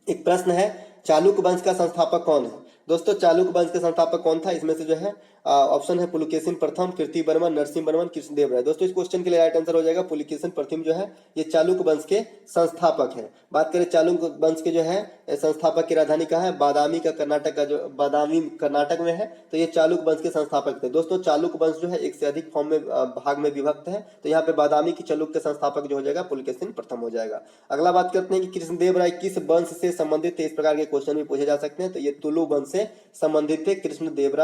एक प्रश्न है, चालुक्य वंश का संस्थापक कौन है? दोस्तों चालुक्य वंश के संस्थापक कौन था? इसमें से जो है ऑप्शन है पुलकेशिन प्रथम, कीर्ति वर्मन, नरसिंह वर्मन, कृष्णदेव राय। दोस्तों इस क्वेश्चन के लिए राइट आंसर हो जाएगा पुलकेशिन प्रथम जो है ये चालुक्य वंश के संस्थापक है। बात करें चालुक्य वंश के जो है संस्थापक की राजधानी कहाँ है? बादामी का कर्नाटक का जो बादामी कर्नाटक में है, तो ये चालुक्य वंश के संस्थापक थे। दोस्तों चालुक्य वंश जो है एक से अधिक फॉर्म में भाग में विभक्त है, तो यहाँ पे बादामी की चालुक्य के संस्थापक जो हो जाएगा पुलकेशिन प्रथम हो जाएगा। अगला बात करते हैं कि कृष्णदेव राय किस वंश से संबंधित थे? इस प्रकार के क्वेश्चन भी पूछे जा सकते हैं, तो ये तुलु वंश से संबंधित थे कृष्णदेव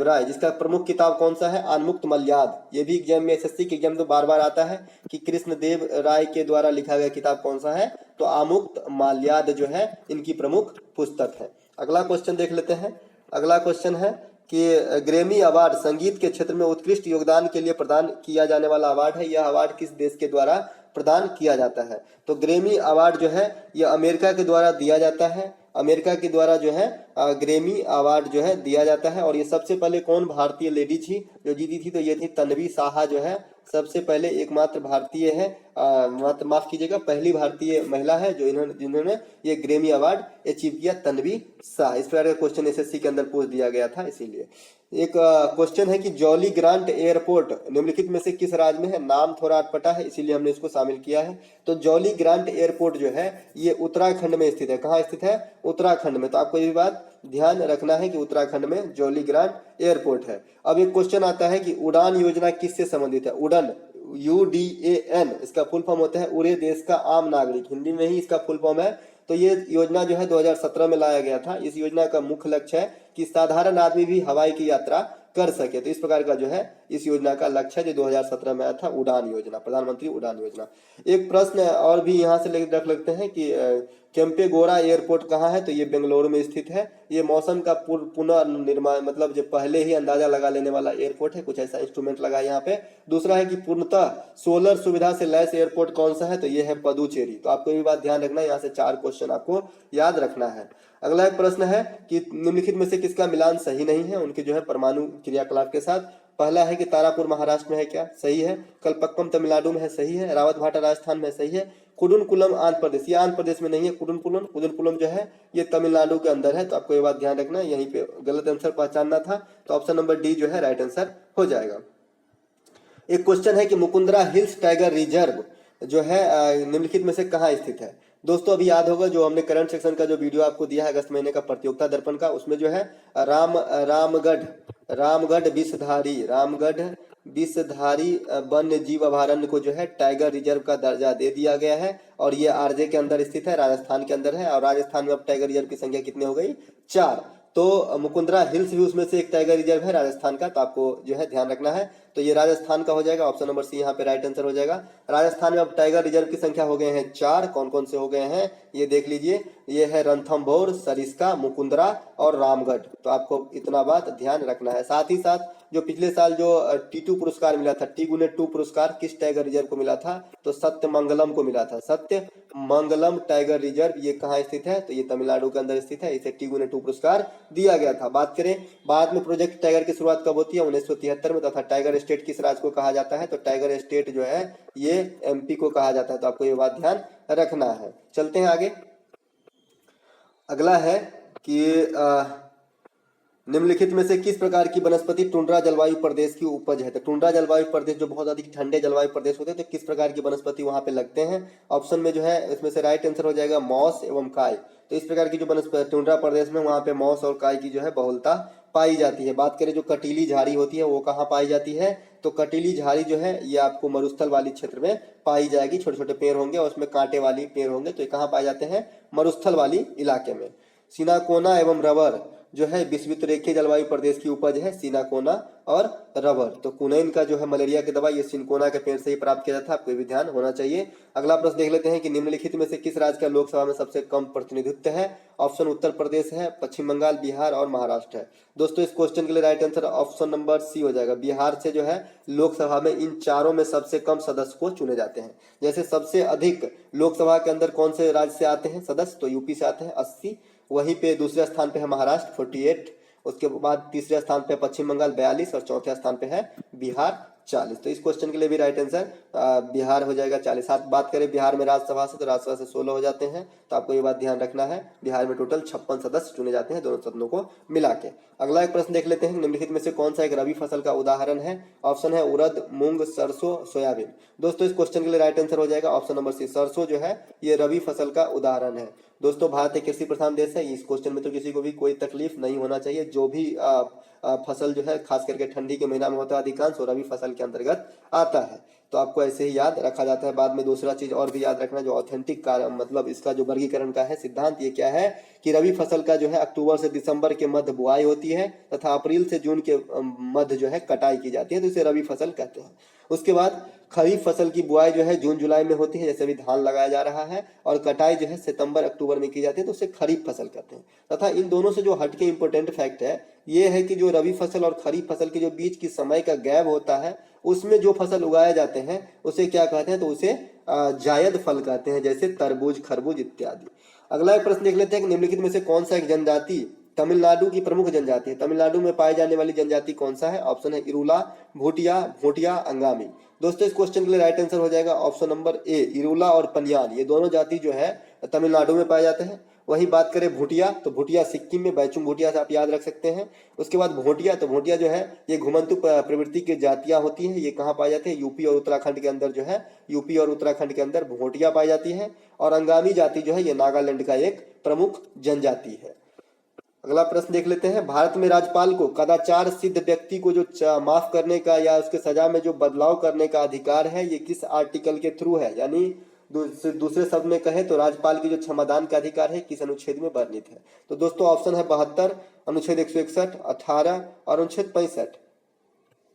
राय, जिसका प्रमुख किताब कौन सा है? आनमुक्त मल्याद। ये भी एग्जाम में एसएससी के एग्जाम में बार बार आता है कि कृष्णदेव राय के द्वारा लिखा गया किताब कौन सा है? तो आमुक्त माल्याद जो है इनकी प्रमुख पुस्तक है। अगला क्वेश्चन देख लेते हैं। अगला क्वेश्चन है कि ग्रैमी अवार्ड संगीत के क्षेत्र में उत्कृष्ट योगदान के लिए प्रदान किया जाने वाला अवार्ड है। यह अवार्ड किस देश के द्वारा प्रदान किया जाता है? तो ग्रैमी अवार्ड जो है यह अमेरिका के द्वारा दिया जाता है। अमेरिका के द्वारा जो है ग्रैमी अवार्ड जो है दिया जाता है। और ये सबसे पहले कौन भारतीय लेडी थी जो जीती थी? तो ये थी तन्वी साहा जो है सबसे पहले एकमात्र भारतीय है, माफ कीजिएगा पहली भारतीय महिला है जो जिन्होंने ये ग्रैमी अवार्ड अचीव किया, तन्वी शाह। इस प्रकार का क्वेश्चन एसएससी के अंदर पूछ दिया गया था, इसीलिए। एक क्वेश्चन है कि जॉली ग्रांट एयरपोर्ट निम्नलिखित में से किस राज्य में है? नाम थोड़ा अटपटा है इसीलिए हमने इसको शामिल किया है। तो जॉली ग्रांट एयरपोर्ट जो है ये उत्तराखंड में स्थित है। कहाँ स्थित है? उत्तराखंड में। तो आपको ये बात ध्यान रखना है कि उत्तराखंड में जॉली ग्रांट एयरपोर्ट है। अब एक क्वेश्चन आता है कि उड़ान योजना किससे संबंधित है? उड़न UDAN इसका फुल फॉर्म होता है उड़े देश का आम नागरिक, हिंदी में ही इसका फुल फॉर्म है। तो ये योजना जो है 2017 में लाया गया था। इस योजना का मुख्य लक्ष्य है कि साधारण आदमी भी हवाई की यात्रा कर सके। तो इस प्रकार का जो है इस योजना का लक्ष्य है जो 2017 में आया था, उड़ान योजना, प्रधानमंत्री उड़ान योजना। एक प्रश्न और भी यहाँ से रख लेते हैं कि केम्पेगौड़ा एयरपोर्ट कहाँ है? तो ये बेंगलुरु में स्थित है। ये मौसम का पुनर्निर्माण मतलब जो पहले ही अंदाजा लगा लेने वाला एयरपोर्ट है, कुछ ऐसा इंस्ट्रूमेंट लगा है यहाँ पे। दूसरा है कि पूर्णतः सोलर सुविधा से लैस एयरपोर्ट कौन सा है? तो ये है पदुचेरी। तो आपको ये बात ध्यान रखना है, यहाँ से 4 क्वेश्चन आपको याद रखना है। अगला एक प्रश्न है कि निम्नलिखित में से किसका मिलान सही नहीं है उनके जो है परमाणु क्रियाकलाप के साथ? पहला है कि तारापुर महाराष्ट्र में है, क्या सही है? कलपक्कम तमिलनाडु में है, सही है। रावतभाटा राजस्थान में सही है। कुडुनकुलम आंध्र प्रदेश, ये आंध्र प्रदेश में नहीं है। कुडुनकुलम जो है ये तमिलनाडु के अंदर है। तो आपको ये बात ध्यान रखना है, यहीं पे गलत आंसर पहचानना था। तो ऑप्शन नंबर डी जो है राइट आंसर हो जाएगा। एक क्वेश्चन है कि मुकुंदरा हिल्स टाइगर रिजर्व जो है निम्नलिखित में से कहाँ स्थित है? दोस्तों अभी याद होगा जो हमने करंट सेक्शन का जो वीडियो आपको दिया है अगस्त महीने का प्रतियोगिता दर्पण का, उसमें जो है रामगढ़ विषधारी वन्य जीव अभयारण्य को जो है टाइगर रिजर्व का दर्जा दे दिया गया है। और ये आरजे के अंदर स्थित है, राजस्थान के अंदर है। और राजस्थान में अब टाइगर रिजर्व की संख्या कितनी हो गई? 4। तो मुकुंदरा हिल्स भी उसमें से एक टाइगर रिजर्व है राजस्थान का। तो आपको जो है ध्यान रखना है। तो ये राजस्थान का हो जाएगा, ऑप्शन नंबर सी यहाँ पे राइट आंसर हो जाएगा। राजस्थान में अब टाइगर रिजर्व की संख्या हो गए हैं 4। कौन कौन से हो गए हैं ये देख लीजिए। ये है रणथंभौर, सरिस्का, मुकुंदरा और रामगढ़। तो आपको इतना बात ध्यान रखना है। साथ ही साथ जो पिछले साल जो T2 पुरस्कार मिला था, T-2 पुरस्कार किस टाइगर रिजर्व को मिला था? तो सत्यमंगलम को मिला था। सत्यमंगलम टाइगर रिजर्व ये कहाँ स्थित है? तो ये तमिलनाडु के अंदर स्थित है। इसे T-2 पुरस्कार दिया गया था। बात करें बाद में प्रोजेक्ट टाइगर की शुरुआत कब होती है? 1973 में। तथा टाइगर स्टेट किस राज्य को कहा जाता है? तो टाइगर स्टेट जो है ये MP को कहा जाता है। तो आपको ये बात ध्यान रखना है। चलते हैं आगे। अगला है कि निम्नलिखित में से किस प्रकार की वनस्पति टुंड्रा जलवायु प्रदेश की उपज है? तो टुंड्रा जलवायु प्रदेश जो बहुत अधिक ठंडे जलवायु प्रदेश होते हैं, तो किस प्रकार की वनस्पति वहां पे लगते हैं? ऑप्शन में जो है इसमें से राइट आंसर हो जाएगा मॉस एवं काय। तो इस प्रकार की जो वनस्पति टुंड्रा प्रदेश में वहां पे मॉस और काय की जो है बहुलता पाई जाती है। बात करें जो कटीली झाड़ी होती है वो कहाँ पाई जाती है? तो कटीली झाड़ी जो है ये आपको मरुस्थल वाली क्षेत्र में पाई जाएगी। छोटे छोटे पेड़ होंगे और उसमें कांटे वाली पेड़ होंगे। तो ये कहाँ पाए जाते हैं? मरुस्थल वाली इलाके में। सिनाकोना एवं रबर जो है विषुवत रेखीय जलवायु प्रदेश की उपज है, सिनाकोना और रबर। तो कुनैन का जो है मलेरिया की दवा ये सिनकोना के पेड़ से ही प्राप्त किया जाता है। आपको भी ध्यान होना चाहिए। अगला प्रश्न देख लेते हैं कि निम्नलिखित में से किस राज्य का लोकसभा में सबसे कम प्रतिनिधित्व है? ऑप्शन उत्तर प्रदेश है, पश्चिम बंगाल, बिहार और महाराष्ट्र है। दोस्तों इस क्वेश्चन के लिए right answer option number C हो जाएगा। बिहार से जो है लोकसभा में इन चारों में सबसे कम सदस्य को चुने जाते हैं। जैसे सबसे अधिक लोकसभा के अंदर कौन से राज्य से आते हैं सदस्य? तो यूपी से आते हैं 80। वहीं पे दूसरे स्थान पे है महाराष्ट्र 48। उसके बाद तीसरे स्थान पे पश्चिम बंगाल 42 और चौथे स्थान पे है बिहार 40। तो इस क्वेश्चन के लिए भी राइट आंसर बिहार हो जाएगा 40। साथ बात करें बिहार में राज्यसभा से, तो राज्यसभा से 16 हो जाते हैं। तो आपको ये बात ध्यान रखना है, बिहार में टोटल 56 सदस्य चुने जाते हैं दोनों सदनों को मिला के। अगला एक प्रश्न देख लेते हैं, निम्नलिखित में से कौन सा एक रबी फसल का उदाहरण है? ऑप्शन है उड़द, मूंग, सरसों, सोयाबीन। दोस्तों इस क्वेश्चन के लिए राइट आंसर हो जाएगा ऑप्शन नंबर सी, सरसों जो है ये रबी फसल का उदाहरण है। दोस्तों भारत एक कृषि प्रधान देश है, इस क्वेश्चन में तो किसी को भी कोई तकलीफ नहीं होना चाहिए। जो भी फसल जो है खास करके ठंडी के महीना में होता है अधिकांश, और रबी फसल के अंतर्गत आता है। तो आपको ऐसे ही याद रखा जाता है। बाद में दूसरा चीज और भी याद रखना, जो ऑथेंटिक का मतलब इसका जो वर्गीकरण का है सिद्धांत, ये क्या है कि रबी फसल का जो है अक्टूबर से दिसंबर के मध्य बुआई होती है तथा अप्रैल से जून के मध्य जो है कटाई की जाती है, तो इसे रबी फसल कहते हैं। उसके बाद खरीफ फसल की बुआई जो है जून जुलाई में होती है, जैसे अभी धान लगाया जा रहा है, और कटाई जो है सितंबर अक्टूबर में की जाती है, तो उसे खरीफ फसल कहते हैं। तथा इन दोनों से जो हटके इंपॉर्टेंट फैक्ट है ये है कि जो रबी फसल और खरीफ फसल के जो बीच की समय का गैप होता है, उसमें जो फसल उगाए जाते हैं उसे क्या कहते हैं? तो उसे जायद फल कहते हैं, जैसे तरबूज, खरबूज इत्यादि। अगला एक प्रश्न देख लेते हैं कि निम्नलिखित में से कौन सा एक जनजाति तमिलनाडु की प्रमुख जनजाति है? तमिलनाडु में पाई जाने वाली जनजाति कौन सा है? ऑप्शन है इरूला, भूटिया, भोटिया, अंगामी। दोस्तों इस क्वेश्चन के लिए राइट आंसर हो जाएगा ऑप्शन नंबर ए, इरूला और पनियान। ये दोनों जाति जो है तमिलनाडु में पाए जाते हैं। वही बात करें भूटिया, तो भूटिया सिक्किम में बैचुंग भूटिया से आप याद रख सकते हैं। उसके बाद भोटिया, तो भोटिया जो है ये घुमंतु प्रवृत्ति की जातियां होती हैं। ये कहाँ पाई जाती है? यूपी और उत्तराखंड के अंदर जो है, यूपी और उत्तराखंड के अंदर भोटिया पाई जाती है। और अंगामी जाति जो है ये नागालैंड का एक प्रमुख जनजाति है। अगला प्रश्न देख लेते हैं, भारत में राज्यपाल को कदाचार सिद्ध व्यक्ति को जो माफ करने का या उसके सजा में जो बदलाव करने का अधिकार है, ये किस आर्टिकल के थ्रू है? यानी दूसरे शब्द में कहे तो राज्यपाल की जो क्षमादान का अधिकार है किस अनुच्छेद में वर्णित है? तो दोस्तों ऑप्शन है 72, अनुच्छेद 161, 18 और अनुच्छेद 65।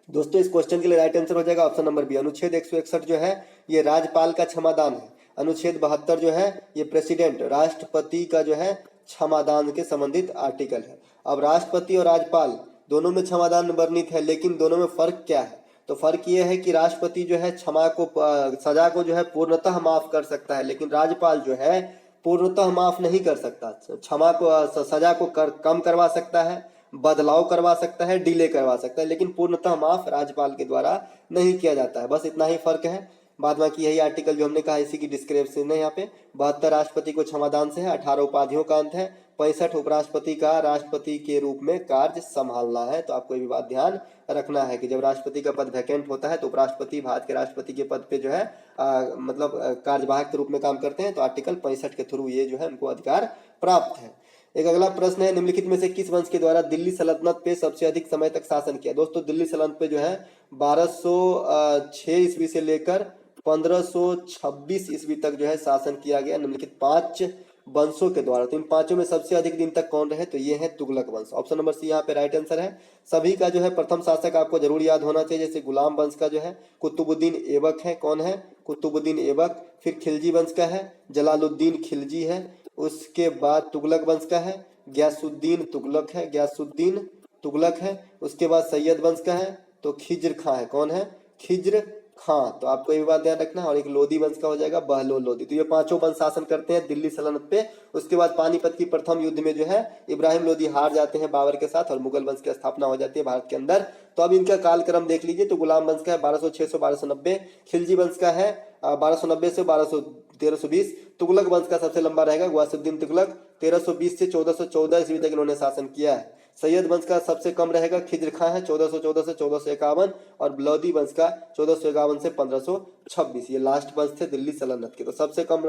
दोस्तों इस क्वेश्चन के लिए राइट आंसर हो जाएगा ऑप्शन नंबर बी, अनुच्छेद 161 जो है ये राज्यपाल का क्षमादान है। अनुच्छेद 72 जो है ये प्रेसिडेंट, राष्ट्रपति का जो है क्षमादान के संबंधित आर्टिकल है। अब राष्ट्रपति और राज्यपाल दोनों में क्षमादान वर्णित है, लेकिन दोनों में फर्क क्या है? तो फर्क ये है कि राष्ट्रपति जो है क्षमा को सजा को जो है पूर्णतः माफ कर सकता है, लेकिन राज्यपाल जो है पूर्णतः माफ नहीं कर सकता। क्षमा को सजा को कम करवा सकता है, बदलाव करवा सकता है, डिले करवा सकता है, लेकिन पूर्णतः माफ राज्यपाल के द्वारा नहीं किया जाता है। बस इतना ही फर्क है। बाद बाकी यही आर्टिकल जो हमने कहा इसी की डिस्क्रिप्शन है यहाँ पे। 72 राष्ट्रपति को क्षमादान से है, 18 उपाधियों का अंत है, 65 उपराष्ट्रपति का राष्ट्रपति के रूप में कार्य संभालना है। तो आपको ये भी बात ध्यान रखना है कि जब राष्ट्रपति का पद वैकेंट होता है तो उपराष्ट्रपति भारत के राष्ट्रपति के पद पे जो है मतलब कार्यवाहक के रूप में काम करते हैं। तो आर्टिकल 65 के थ्रू ये जो है उनको अधिकार प्राप्त है। एक अगला प्रश्न है, निम्नलिखित में से किस वंश के द्वारा दिल्ली सल्तनत पे सबसे अधिक समय तक शासन किया? दोस्तों दिल्ली सल्तनत पे जो है 1206 ईस्वी से लेकर 1526 ईस्वी तक जो है शासन किया गया निम्नलिखित 5 वंशों के द्वारा। तो इन पांचों में सबसे अधिक दिन तक कौन रहे? तो ये है तुगलक वंश। ऑप्शन नंबर सी यहाँ पे राइट आंसर है। सभी का जो है प्रथम शासक आपको जरूर याद होना चाहिए। जैसे गुलाम वंश का जो है कुतुबुद्दीन ऐबक है। कौन है? कुतुबुद्दीन ऐबक। फिर खिलजी वंश का है जलालुद्दीन खिलजी है। उसके बाद तुगलक वंश का है गयासुद्दीन तुगलक है, गयासुद्दीन तुगलक है। उसके बाद सैयद वंश का है तो खिज्र खां है। कौन है? खिज्र खां। तो आपको ये बात ध्यान रखना है। और एक लोधी वंश का हो जाएगा बहलोल लोधी। तो ये पांचों वंश शासन करते हैं दिल्ली सल्तनत पे। उसके बाद पानीपत की प्रथम युद्ध में जो है इब्राहिम लोधी हार जाते हैं बाबर के साथ और मुगल वंश की स्थापना हो जाती है भारत के अंदर। तो अब इनका कालक्रम देख लीजिए। तो गुलाम वंश का है 1206 से 1290, खिलजी वंश का है 1290 से 1320। तुगलक वंश का सबसे लंबा रहेगा गयासुद्दीन तुगलक, 1320 से 1414 ईस्वी तक इन्होंने शासन किया है। सैयद वंश का सबसे कम रहेगा खिज्र खां है 1414 से 1451, और लोधी वंश का 1451 से 1526। ये लास्ट वंश थे दिल्ली सल्तनत के। तो सबसे कम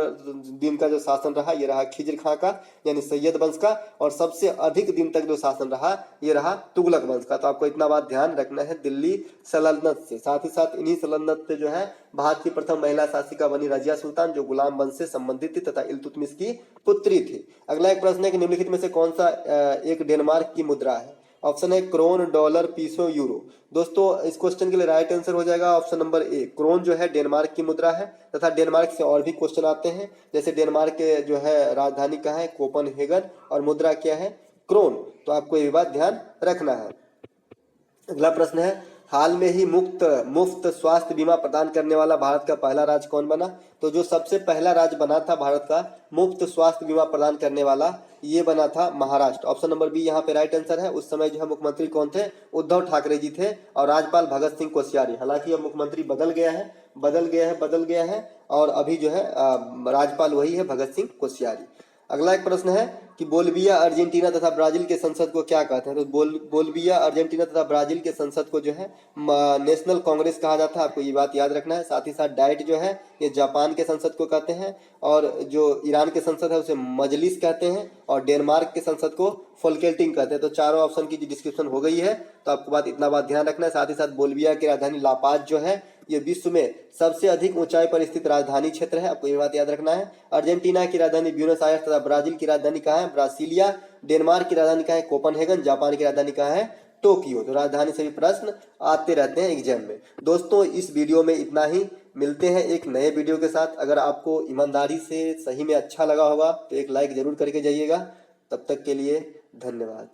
दिन का जो शासन रहा ये रहा खिज्र खां का यानी सैयद वंश का, और सबसे अधिक दिन तक जो शासन रहा ये रहा तुगलक वंश का। तो आपको इतना बात ध्यान रखना है दिल्ली सल्तनत से। साथ ही साथ इन्हीं सल्तनत से जो है भारत की प्रथम महिला शासिका बनी रजिया सुल्तान, जो गुलाम वंश से संबंधित थी तथा इल्तुतमिश की पुत्री थी। अगला एक प्रश्न है कि निम्नलिखित में से कौन सा एक डेनमार्क की मुद्रा है? ऑप्शन है क्रोन, डॉलर, पीसो, यूरो। दोस्तों इस क्वेश्चन के लिए राइट आंसर हो जाएगा ऑप्शन नंबर ए, क्रोन जो है डेनमार्क की मुद्रा है। तथा डेनमार्क से और भी क्वेश्चन आते हैं, जैसे डेनमार्क के जो है राजधानी कहाँ है? कोपनहेगन, और मुद्रा क्या है? क्रोन। तो आपको ये बात ध्यान रखना है। अगला प्रश्न है, हाल में ही मुफ्त स्वास्थ्य बीमा प्रदान करने वाला भारत का पहला राज्य कौन बना? तो जो सबसे पहला राज्य बना था भारत का मुफ्त स्वास्थ्य बीमा प्रदान करने वाला, ये बना था महाराष्ट्र। ऑप्शन नंबर बी यहाँ पे राइट आंसर है। उस समय जो है मुख्यमंत्री कौन थे? उद्धव ठाकरे जी थे और राज्यपाल भगत सिंह कोश्यारी। हालांकि अब मुख्यमंत्री बदल गया है और अभी जो है राज्यपाल वही है, भगत सिंह कोश्यारी। अगला एक प्रश्न है कि बोल्विया अर्जेंटीना तथा ब्राजील के संसद को क्या कहते हैं? तो बोल्विया अर्जेंटीना तथा ब्राजील के संसद को जो है नेशनल कांग्रेस कहा जाता है। आपको ये बात याद रखना है। साथ ही साथ डाइट जो है ये जापान के संसद को कहते हैं और जो ईरान के संसद है उसे मजलिस कहते हैं और डेनमार्क के संसद को फोल्केटिंग कहते हैं। तो चारों ऑप्शन की डिस्क्रिप्शन हो गई है, तो आपको इतना बात ध्यान रखना है। साथ ही साथ बोल्विया की राजधानी लापाज जो है ये विश्व में सबसे अधिक ऊंचाई पर स्थित राजधानी क्षेत्र है। आपको ये बात याद रखना है। अर्जेंटीना की राजधानी ब्यूनस आयर्स तथा ब्राजील की राजधानी कहाँ है? ब्रासिलिया। डेनमार्क की राजधानी कहाँ है? कोपनहेगन। जापान की राजधानी कहाँ है? टोक्यो। तो राजधानी से भी प्रश्न आते रहते हैं एग्जाम में। दोस्तों इस वीडियो में इतना ही। मिलते हैं एक नए वीडियो के साथ। अगर आपको ईमानदारी से सही में अच्छा लगा होगा तो एक लाइक जरूर करके जाइएगा। तब तक के लिए धन्यवाद।